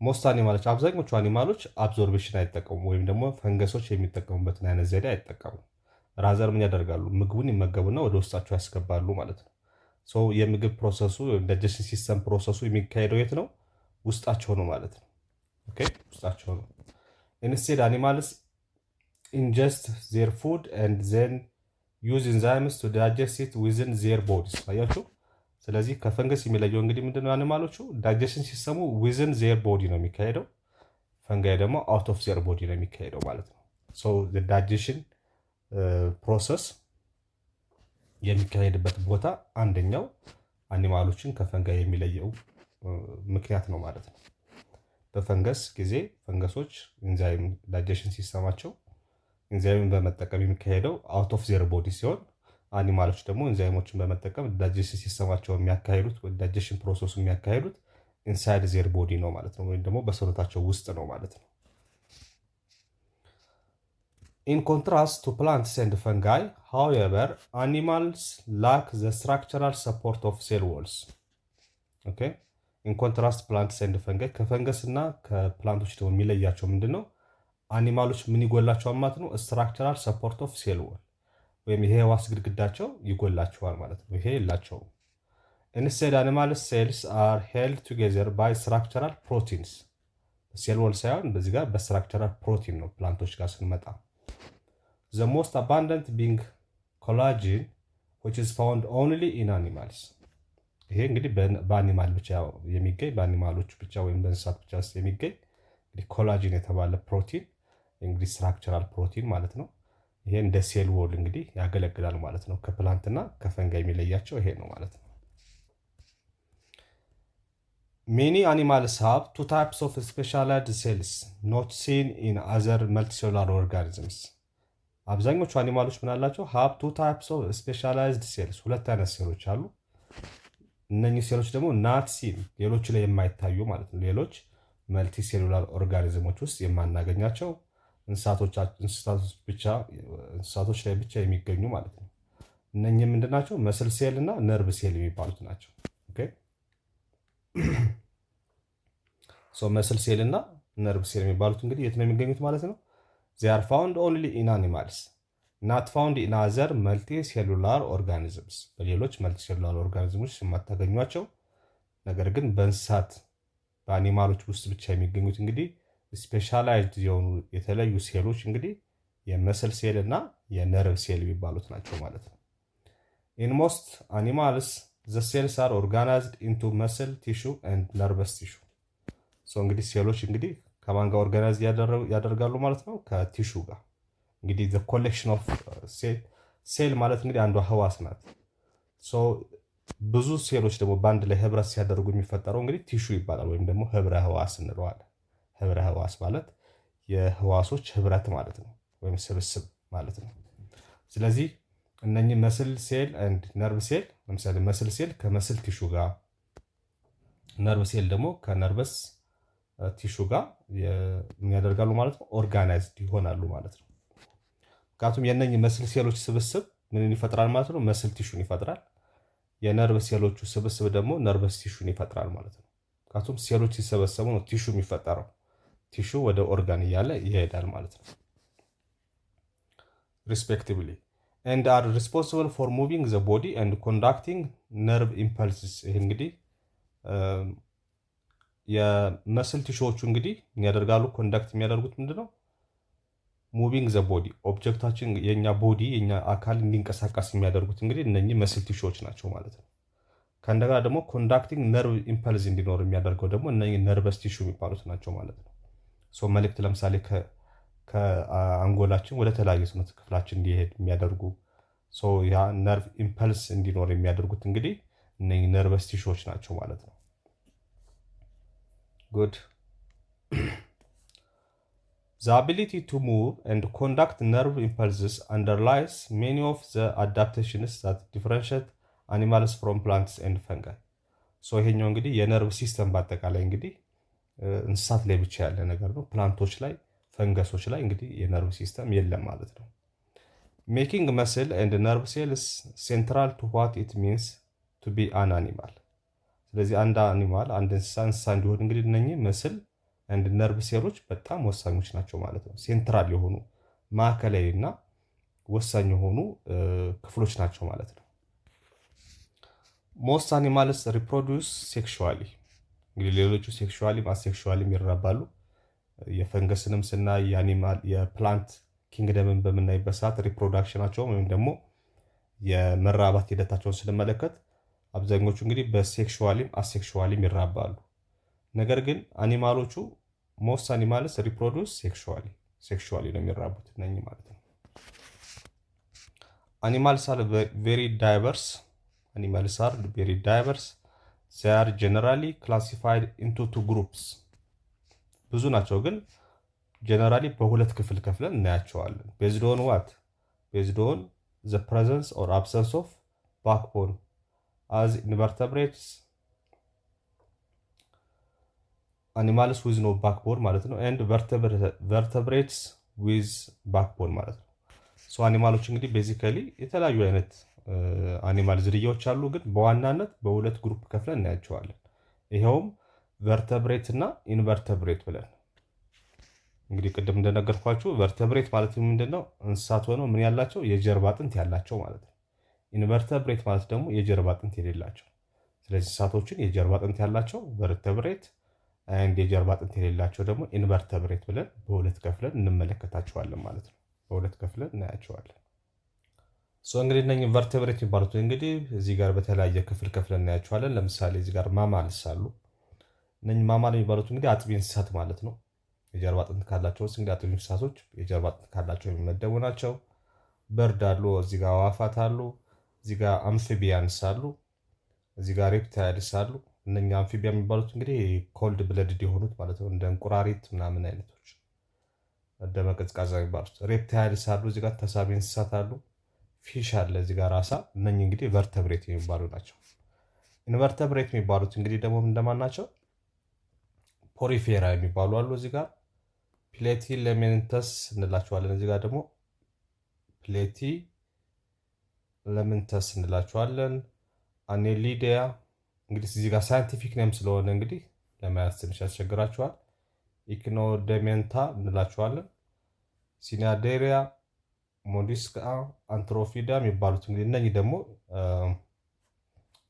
ሞስት አኒማሎች አብዛኞቹ አኒማሎች አብዞርቤሽን አይጠቀሙም ወይም ደግሞ ፈንገሶች የሚጠቀሙበትን አይነት ዘዴ አይጠቀሙም። ራዘር ምን ያደርጋሉ? ምግቡን ይመገቡና ወደ ውስጣቸው ያስገባሉ ማለት ነው። የምግብ ፕሮሰሱ ዳይጀሽን ሲስተም ፕሮሰሱ የሚካሄደው የት ነው? ውስጣቸው ነው ማለት ነው። ኦኬ ውስጣቸው ነው። ኢንስቴድ አኒማልስ ኢንጀስት ዜር ፉድ ኤንድ ዘን ዩዝ ኢንዛይምስ ቱ ዳይጀስት ኢት ዊዝን ዜር ቦዲስ። አያችሁ። ስለዚህ ከፈንገስ የሚለየው እንግዲህ ምንድነው? አኒማሎቹ ዳይጀሽን ሲስተሙ ዊዝን ዜር ቦዲ ነው የሚካሄደው፣ ፈንጋይ ደግሞ አውት ኦፍ ዜር ቦዲ ነው የሚካሄደው ማለት ነው። ሶ ዳይጀሽን ፕሮሰስ የሚካሄድበት ቦታ አንደኛው አኒማሎችን ከፈንጋይ የሚለየው ምክንያት ነው ማለት ነው። በፈንገስ ጊዜ ፈንገሶች ኢንዛይም ዳይጀሽን ሲስተማቸው ኢንዛይምን በመጠቀም የሚካሄደው አውት ኦፍ ዜር ቦዲ ሲሆን፣ አኒማሎች ደግሞ ኢንዛይሞችን በመጠቀም ዳይጀሽን ሲስተማቸው የሚያካሂዱት ወይ ዳይጀሽን ፕሮሰሱ የሚያካሂዱት ኢንሳይድ ዜር ቦዲ ነው ማለት ነው፣ ወይም ደግሞ በሰውነታቸው ውስጥ ነው ማለት ነው። In contrast to plants and fungi, however, animals lack the structural support of cell walls. Okay? In contrast plants and fungi, ከፈንገስ እና ከፕላንቶች ደግሞ የሚለያቸው ምንድነው? አኒማሎች ምን ይጎላቸዋል ማለት ነው? ስትራክቸራል ሰፖርት ኦፍ ሴል ዋል ወይም የህዋስ ግድግዳቸው ይጎላቸዋል ማለት ነው። ይሄ የላቸውም። ኢንስቴድ አኒማልስ ሴልስ አር ሄልድ ቱጌዘር ባይ ስትራክቸራል ፕሮቲንስ። ሴል ዋል ሳይሆን በዚህ ጋር በስትራክቸራል ፕሮቲን ነው ፕላንቶች ጋር ስንመጣ። The most abundant being collagen, which is found only in animals. ይሄ እንግዲህ በአኒማል ብቻ የሚገኝ በአኒማሎች ብቻ ወይም በእንስሳት ብቻ ውስጥ የሚገኝ እንግዲህ ኮላጂን የተባለ ፕሮቲን እንግዲህ ስትራክቸራል ፕሮቲን ማለት ነው። ይሄ እንደ ሴል ዎል እንግዲህ ያገለግላል ማለት ነው። ከፕላንትና ከፈንጋ የሚለያቸው ይሄ ነው ማለት ነው። Many animals have two types of specialized cells not seen in other multicellular organisms. አብዛኞቹ አኒማሎች ምን አላቸው? have two types of specialized cells፣ ሁለት አይነት ሴሎች አሉ። እነኚህ ሴሎች ደግሞ not seen ሌሎች ላይ የማይታዩ ማለት ነው። ሌሎች መልቲ ሴሉላር ኦርጋኒዝሞች ውስጥ የማናገኛቸው እንስሳቶች ላይ ብቻ የሚገኙ ማለት ነው። እነኚህ ምንድናቸው? መስል ሴል እና ነርቭ ሴል የሚባሉት ናቸው። ኦኬ ሶ መስል ሴል እና ነርቭ ሴል የሚባሉት እንግዲህ የት ነው የሚገኙት ማለት ነው? they are found only in animals not found in other multicellular organisms። በሌሎች መልቲሴሉላር ኦርጋኒዝሞች የማታገኟቸው ነገር ግን በእንስሳት በአኒማሎች ውስጥ ብቻ የሚገኙት እንግዲህ ስፔሻላይዝድ የሆኑ የተለዩ ሴሎች እንግዲህ የመስል ሴል እና የነርቭ ሴል የሚባሉት ናቸው ማለት ነው። in most animals the cells are organized into muscle tissue and nervous tissue። ሶ እንግዲህ ሴሎች እንግዲህ ከማን ጋር ኦርጋናይዝ ያደርጋሉ ማለት ነው? ከቲሹ ጋር። እንግዲህ the collection of ሴል ማለት እንግዲህ አንዷ ህዋስ ናት። ሶ ብዙ ሴሎች ደግሞ በአንድ ላይ ህብረት ሲያደርጉ የሚፈጠረው እንግዲህ ቲሹ ይባላል፣ ወይም ደግሞ ህብረ ህዋስ እንለዋለን። ህብረ ህዋስ ማለት የህዋሶች ህብረት ማለት ነው፣ ወይም ስብስብ ማለት ነው። ስለዚህ እነኚህ መስል ሴል ኤንድ ነርቭ ሴል፣ ለምሳሌ መስል ሴል ከመስል ቲሹ ጋር፣ ነርቭ ሴል ደግሞ ከነርቨስ ቲሹ ጋር የሚያደርጋሉ ማለት ነው፣ ኦርጋናይዝድ ይሆናሉ ማለት ነው። ምክንያቱም የእነኚህ መስል ሴሎች ስብስብ ምንን ይፈጥራል ማለት ነው? መስል ቲሹን ይፈጥራል። የነርቭ ሴሎቹ ስብስብ ደግሞ ነርቨስ ቲሹን ይፈጥራል ማለት ነው። ምክንያቱም ሴሎች ሲሰበሰቡ ነው ቲሹ የሚፈጠረው። ቲሹ ወደ ኦርጋን እያለ ይሄዳል ማለት ነው። ሪስፔክቲቭሊ and are responsible for moving the body and conducting nerve impulses። ይሄ እንግዲህ የመስል ቲሹዎቹ እንግዲህ ያደርጋሉ ኮንዳክት የሚያደርጉት ምንድነው? ሙቪንግ ዘ ቦዲ ኦብጀክታችን የኛ ቦዲ የኛ አካል እንዲንቀሳቀስ የሚያደርጉት እንግዲህ እነኚህ መስል ቲሹዎች ናቸው ማለት ነው። ከእንደገና ደግሞ ኮንዳክቲንግ ነርቭ ኢምፐልስ እንዲኖር የሚያደርገው ደግሞ እነኚህ ነርቨስ ቲሹ የሚባሉት ናቸው ማለት ነው። ሶ መልእክት ለምሳሌ ከአንጎላችን ወደ ተለያዩ ሰውነት ክፍላችን እንዲሄድ የሚያደርጉ ያ ነርቭ ኢምፐልስ እንዲኖር የሚያደርጉት እንግዲህ እነኚህ ነርቨስ ቲሹዎች ናቸው ማለት ነው። ጉድ The ability to move and conduct nerve impulses underlies many of the adaptations that differentiate animals from plants and fungi። ይሄኛው እንግዲህ የነርቭ ሲስተም በአጠቃላይ እንግዲህ እንስሳት ላይ ብቻ ያለ ነገር ነው። ፕላንቶች ላይ፣ ፈንገሶች ላይ እንግዲህ የነርቭ ሲስተም የለም ማለት ነው። Making muscle and nerve cells central to what it means to be an animal። ስለዚህ አንድ አኒማል አንድ እንስሳ እንዲሆን እንግዲህ እነኚህ መስል አንድ ነርቭ ሴሎች በጣም ወሳኞች ናቸው ማለት ነው። ሴንትራል የሆኑ ማዕከላዊ እና ወሳኝ የሆኑ ክፍሎች ናቸው ማለት ነው። ሞስት አኒማልስ ሪፕሮዲውስ ሴክሹዋሊ። እንግዲህ ሌሎቹ ሴክሹዋሊ አሴክሹዋሊ ይራባሉ። የፈንገስንም ስናይ የአኒማል የፕላንት ኪንግደምን በምናይበት ሰዓት ሪፕሮዳክሽናቸውን ወይም ደግሞ የመራባት ሂደታቸውን ስንመለከት አብዛኞቹ እንግዲህ በሴክሹዋሊም አሴክሹዋሊም ይራባሉ። ነገር ግን አኒማሎቹ ሞስት አኒማልስ ሪፕሮዱስ ሴክሹዋሊ ነው የሚራቡት እነኚህ ማለት ነው። አኒማልስ አር ቬሪ ዳይቨርስ they are generally classified into two groups ብዙ ናቸው ግን ጀነራሊ በሁለት ክፍል ከፍለን እናያቸዋለን። based on what based on the presence or absence of backbone as invertebrates animals with no backbone ማለት ነው and vertebrates with backbone ማለት ነው። ሶ አኒማሎች እንግዲህ ቤዚካሊ የተለያዩ አይነት አኒማል ዝርያዎች አሉ፣ ግን በዋናነት በሁለት ግሩፕ ከፍለን እናያቸዋለን። ይኸውም ቨርተብሬት እና ኢንቨርተብሬት ብለን እንግዲህ ቅድም እንደነገርኳችሁ ቨርተብሬት ማለት ምንድነው? እንስሳት ሆነው ምን ያላቸው የጀርባ አጥንት ያላቸው ማለት ነው። ኢንቨርተብሬት ማለት ደግሞ የጀርባ አጥንት የሌላቸው። ስለዚህ እንስሳቶችን የጀርባ አጥንት ያላቸው ቨርተብሬት አንድ የጀርባ አጥንት የሌላቸው ደግሞ ኢንቨርተብሬት ብለን በሁለት ከፍለን እንመለከታቸዋለን ማለት ነው። በሁለት ከፍለን እናያቸዋለን። እንግዲህ እነኝህ ቨርቴብሬት የሚባሉት እንግዲህ እዚህ ጋር በተለያየ ክፍል ከፍለን እናያቸዋለን። ለምሳሌ እዚህ ጋር ማማልስ አሉ። እነኝህ ማማል የሚባሉት እንግዲህ አጥቢ እንስሳት ማለት ነው። የጀርባ አጥንት ካላቸው ውስጥ እንግዲህ አጥቢ እንስሳቶች የጀርባ አጥንት ካላቸው የሚመደቡ ናቸው። በርድ አሉ፣ እዚህ ጋር አዋፋት አሉ፣ እዚህ ጋር አምፊቢያንስ አሉ፣ እዚህ ጋር ሬፕታይልስ አሉ። እነኝህ አምፊቢያ የሚባሉት እንግዲህ ኮልድ ብለድድ የሆኑት ማለት ነው፣ እንደ እንቁራሪት ምናምን አይነቶች ደመ ቀዝቃዛ የሚባሉት። ሬፕታይልስ አሉ፣ እዚህ ጋር ተሳቢ እንስሳት አሉ። ፊሽ አለ እዚህ ጋር አሳ። እነኚህ እንግዲህ ቨርተብሬት የሚባሉ ናቸው። ኢንቨርተብሬት የሚባሉት እንግዲህ ደግሞ እንደማን ናቸው? ፖሪፌራ የሚባሉ አሉ። እዚህ ጋር ፕሌቲ ለሜንተስ እንላቸዋለን። እዚህ ጋር ደግሞ ፕሌቲ ለሜንተስ እንላቸዋለን። አኔሊዲያ እንግዲህ እዚህ ጋር ሳይንቲፊክ ኔም ስለሆነ እንግዲህ ለመያዝ ትንሽ ያስቸግራቸዋል። ኢክኖደሜንታ እንላቸዋለን። ሲናዴሪያ፣ ሞዲስካ፣ አንትሮፊዳ የሚባሉት እንግዲህ እነኚህ ደግሞ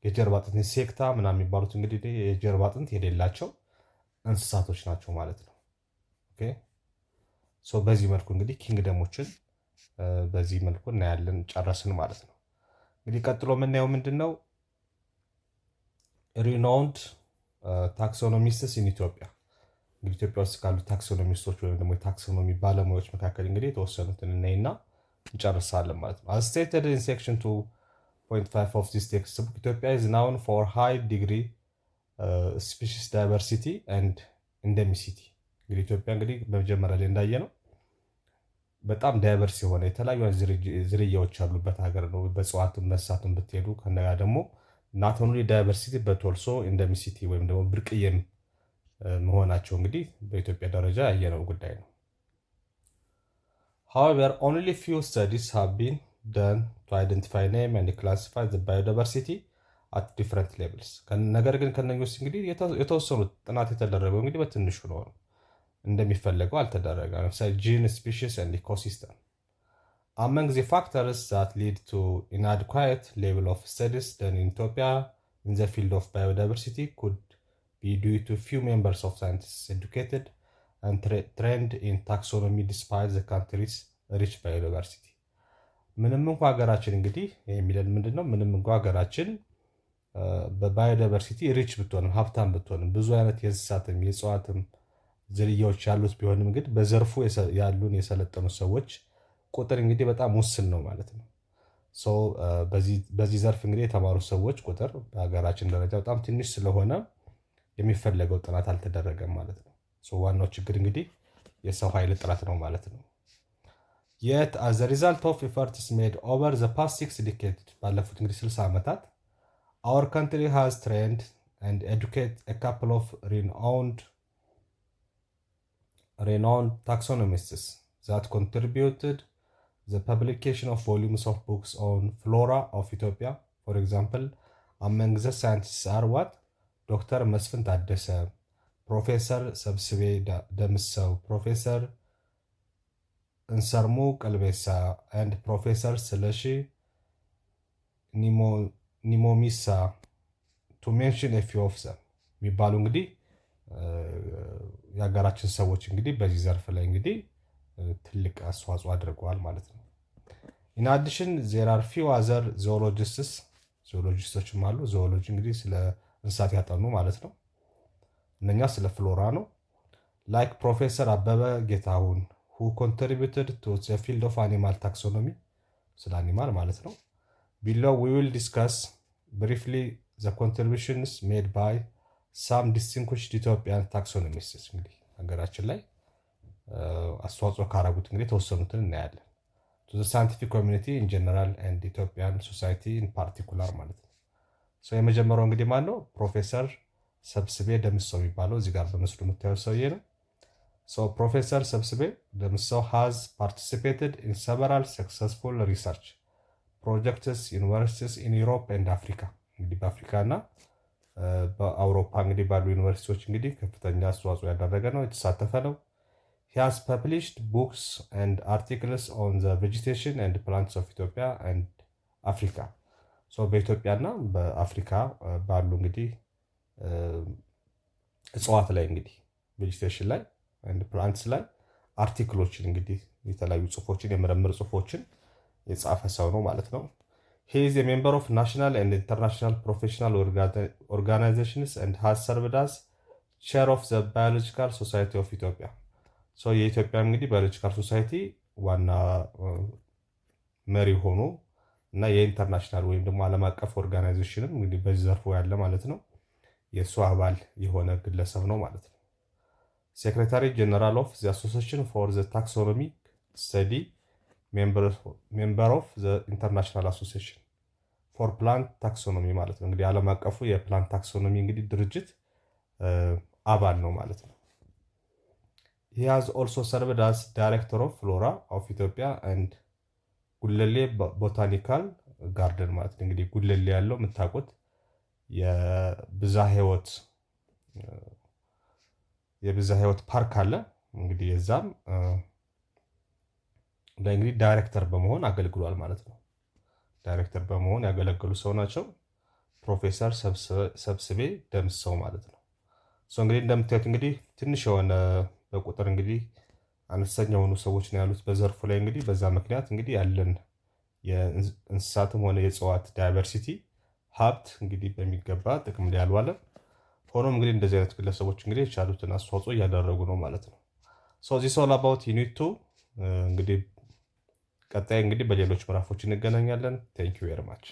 የጀርባ አጥንት ሴክታ ምናምን የሚባሉት እንግዲህ የጀርባ አጥንት የሌላቸው እንስሳቶች ናቸው ማለት ነው። ኦኬ ሶ በዚህ መልኩ እንግዲህ ኪንግደሞችን በዚህ መልኩ እናያለን። ጨረስን ማለት ነው። እንግዲህ ቀጥሎ የምናየው ምንድነው? ሪናውንድ ታክሶኖሚስትስ ኢን ኢትዮጵያ። እንግዲህ ኢትዮጵያ ውስጥ ካሉ ታክሶኖሚስቶች ወይም ደግሞ የታክሶኖሚ ባለሙያዎች መካከል እንግዲህ የተወሰኑትን እናይና እንጨርሳለን ማለት ነው። as stated in section 2.5 of this textbook, Ethiopia is known for high degree species diversity and endemicity። እንግዲህ ኢትዮጵያ እንግዲህ በመጀመሪያ ላይ እንዳየ ነው በጣም ዳይቨርስ የሆነ የተለያዩ ዝርያዎች ያሉበት ሀገር ነው። በእጽዋትም በእንስሳትም ብትሄዱ ከነጋ ደግሞ not only diversity but also endemicity ወይም ደግሞ ብርቅዬም መሆናቸው እንግዲህ በኢትዮጵያ ደረጃ ያየነው ጉዳይ ነው። However, only few studies have been done to identify, name and classify the biodiversity at different levels። ነገር ግን ከነኚህ ውስጥ እንግዲህ የተወሰኑት ጥናት የተደረገው እንግዲህ በትንሹ ነው፣ እንደሚፈለገው አልተደረገም። ለምሳሌ gene, species and ecosystem. Among the factors that lead to inadequate level of studies done in Ethiopia in the field of biodiversity could be due to few members of scientists educated and trained in taxonomy despite the country's rich biodiversity። ምንም እንኳ ሀገራችን እንግዲህ የሚለን ምንድነው? ምንም እንኳ ሀገራችን በባዮዳይቨርሲቲ ሪች ብትሆንም ሀብታም ብትሆንም ብዙ አይነት የእንስሳትም የእጽዋትም ዝርያዎች ያሉት ቢሆንም ግን በዘርፉ ያሉን የሰለጠኑ ሰዎች ቁጥር እንግዲህ በጣም ውስን ነው ማለት ነው። በዚህ ዘርፍ እንግዲህ የተማሩ ሰዎች ቁጥር በሀገራችን ደረጃ በጣም ትንሽ ስለሆነ የሚፈለገው ጥናት አልተደረገም ማለት ነው። ዋናው ችግር እንግዲህ የሰው ኃይል ጥረት ነው ማለት ነው። Yet as a result of efforts made over the past 6 decades ባለፉት እንግዲህ 60 ዓመታት our country has trained and educated a couple of renowned taxonomists that contributed the publication of volumes of books on flora of Ethiopia. For example, among the scientists are what? Dr. መስፍን ታደሰ፣ ፕሮፌሰር ሰብስቤ ደምሰው፣ ፕሮፌሰር እንሰርሙ ቀልቤሳ and ፕሮፌሰር ስለሺ ኒሞሚሳ to mention a few of them የሚባሉ እንግዲህ የሀገራችን ሰዎች እንግዲህ በዚህ ዘርፍ ላይ እንግዲህ ትልቅ አስተዋጽኦ አድርገዋል ማለት ነው። ኢን አዲሽን ዜር አር ፊው አዘር ዞኦሎጂስቶችም አሉ። ዞኦሎጂ እንግዲህ ስለ እንስሳት ያጠኑ ማለት ነው። እነኛ ስለ ፍሎራ ነው። ላይክ ፕሮፌሰር አበበ ጌታሁን who contributed to the field of animal taxonomy ስለ አኒማል ማለት ነው። below we will discuss briefly the contributions made by some distinguished Ethiopian taxonomists እንግዲህ ሀገራችን ላይ አስተዋጽኦ ካረጉት እንግዲህ ተወሰኑትን እናያለን። to the scientific community in general and Ethiopian society in particular ማለት ነው። የመጀመሪያው እንግዲህ ማን ነው? ፕሮፌሰር ሰብስቤ ደምሰው የሚባለው እዚህ ጋር በምስሉ የምታየው ሰውዬ ነው። ፕሮፌሰር ሰብስቤ ደምሰው has participated in several successful research projects universities in Europe and Africa እንግዲህ በአፍሪካ እና በአውሮፓ እንግዲህ ባሉ ዩኒቨርሲቲዎች እንግዲህ ከፍተኛ አስተዋጽኦ ያደረገ ነው፣ የተሳተፈ ነው። he has published books and articles on the vegetation and plants of Ethiopia and Africa በኢትዮጵያ እና በአፍሪካ ባሉ እንግዲህ እጽዋት ላይ እንግዲህ ቬጂቴሽን ላይ and plants ላይ አርቲክሎችን እንግዲህ የተለያዩ ጽሁፎችን የምርምር ጽሁፎችን የጻፈ ሰው ነው ማለት ነው። he is a member of national and international professional organizations and has served as chair of the biological society of Ethiopia የኢትዮጵያ እንግዲህ ባዮሎጂካል ሶሳይቲ ዋና መሪ ሆኖ እና የኢንተርናሽናል ወይም ደግሞ ዓለም አቀፍ ኦርጋናይዜሽንም እንግዲህ በዚህ ዘርፉ ያለ ማለት ነው የእሱ አባል የሆነ ግለሰብ ነው ማለት ነው። ሴክሬታሪ ጀነራል ኦፍ ዘ አሶሲዬሽን ፎር ዘ ታክሶኖሚ ስተዲ ሜምበር ኦፍ ዘ ኢንተርናሽናል አሶሲዬሽን ፎር ፕላንት ታክሶኖሚ ማለት ነው። እንግዲህ ዓለም አቀፉ የፕላንት ታክሶኖሚ እንግዲህ ድርጅት አባል ነው ማለት ነው። he has also served as director of flora of Ethiopia and ጉለሌ ቦታኒካል ጋርደን ማለት ነው። እንግዲህ ጉለሌ ያለው የምታውቁት የብዝሃ ህይወት ፓርክ አለ። እንግዲህ የዛም እንግዲህ ዳይሬክተር በመሆን አገልግሏል ማለት ነው። ዳይሬክተር በመሆን ያገለገሉ ሰው ናቸው። ፕሮፌሰር ሰብስቤ ደምሰው ማለት ነው። እንግዲህ እንደምታዩት እንግዲህ ትንሽ የሆነ በቁጥር እንግዲህ አነስተኛ የሆኑ ሰዎች ነው ያሉት በዘርፉ ላይ እንግዲህ በዛ ምክንያት እንግዲህ ያለን የእንስሳትም ሆነ የእጽዋት ዳይቨርሲቲ ሀብት እንግዲህ በሚገባ ጥቅም ላይ አልዋለም። ሆኖም እንግዲህ እንደዚህ አይነት ግለሰቦች እንግዲህ የቻሉትን አስተዋጽኦ እያደረጉ ነው ማለት ነው። ዚስ ኦል አባውት ዩኒት 2 እንግዲህ ቀጣይ እንግዲህ በሌሎች ምዕራፎች እንገናኛለን። ቴንክ ዩ ቬሪ ማች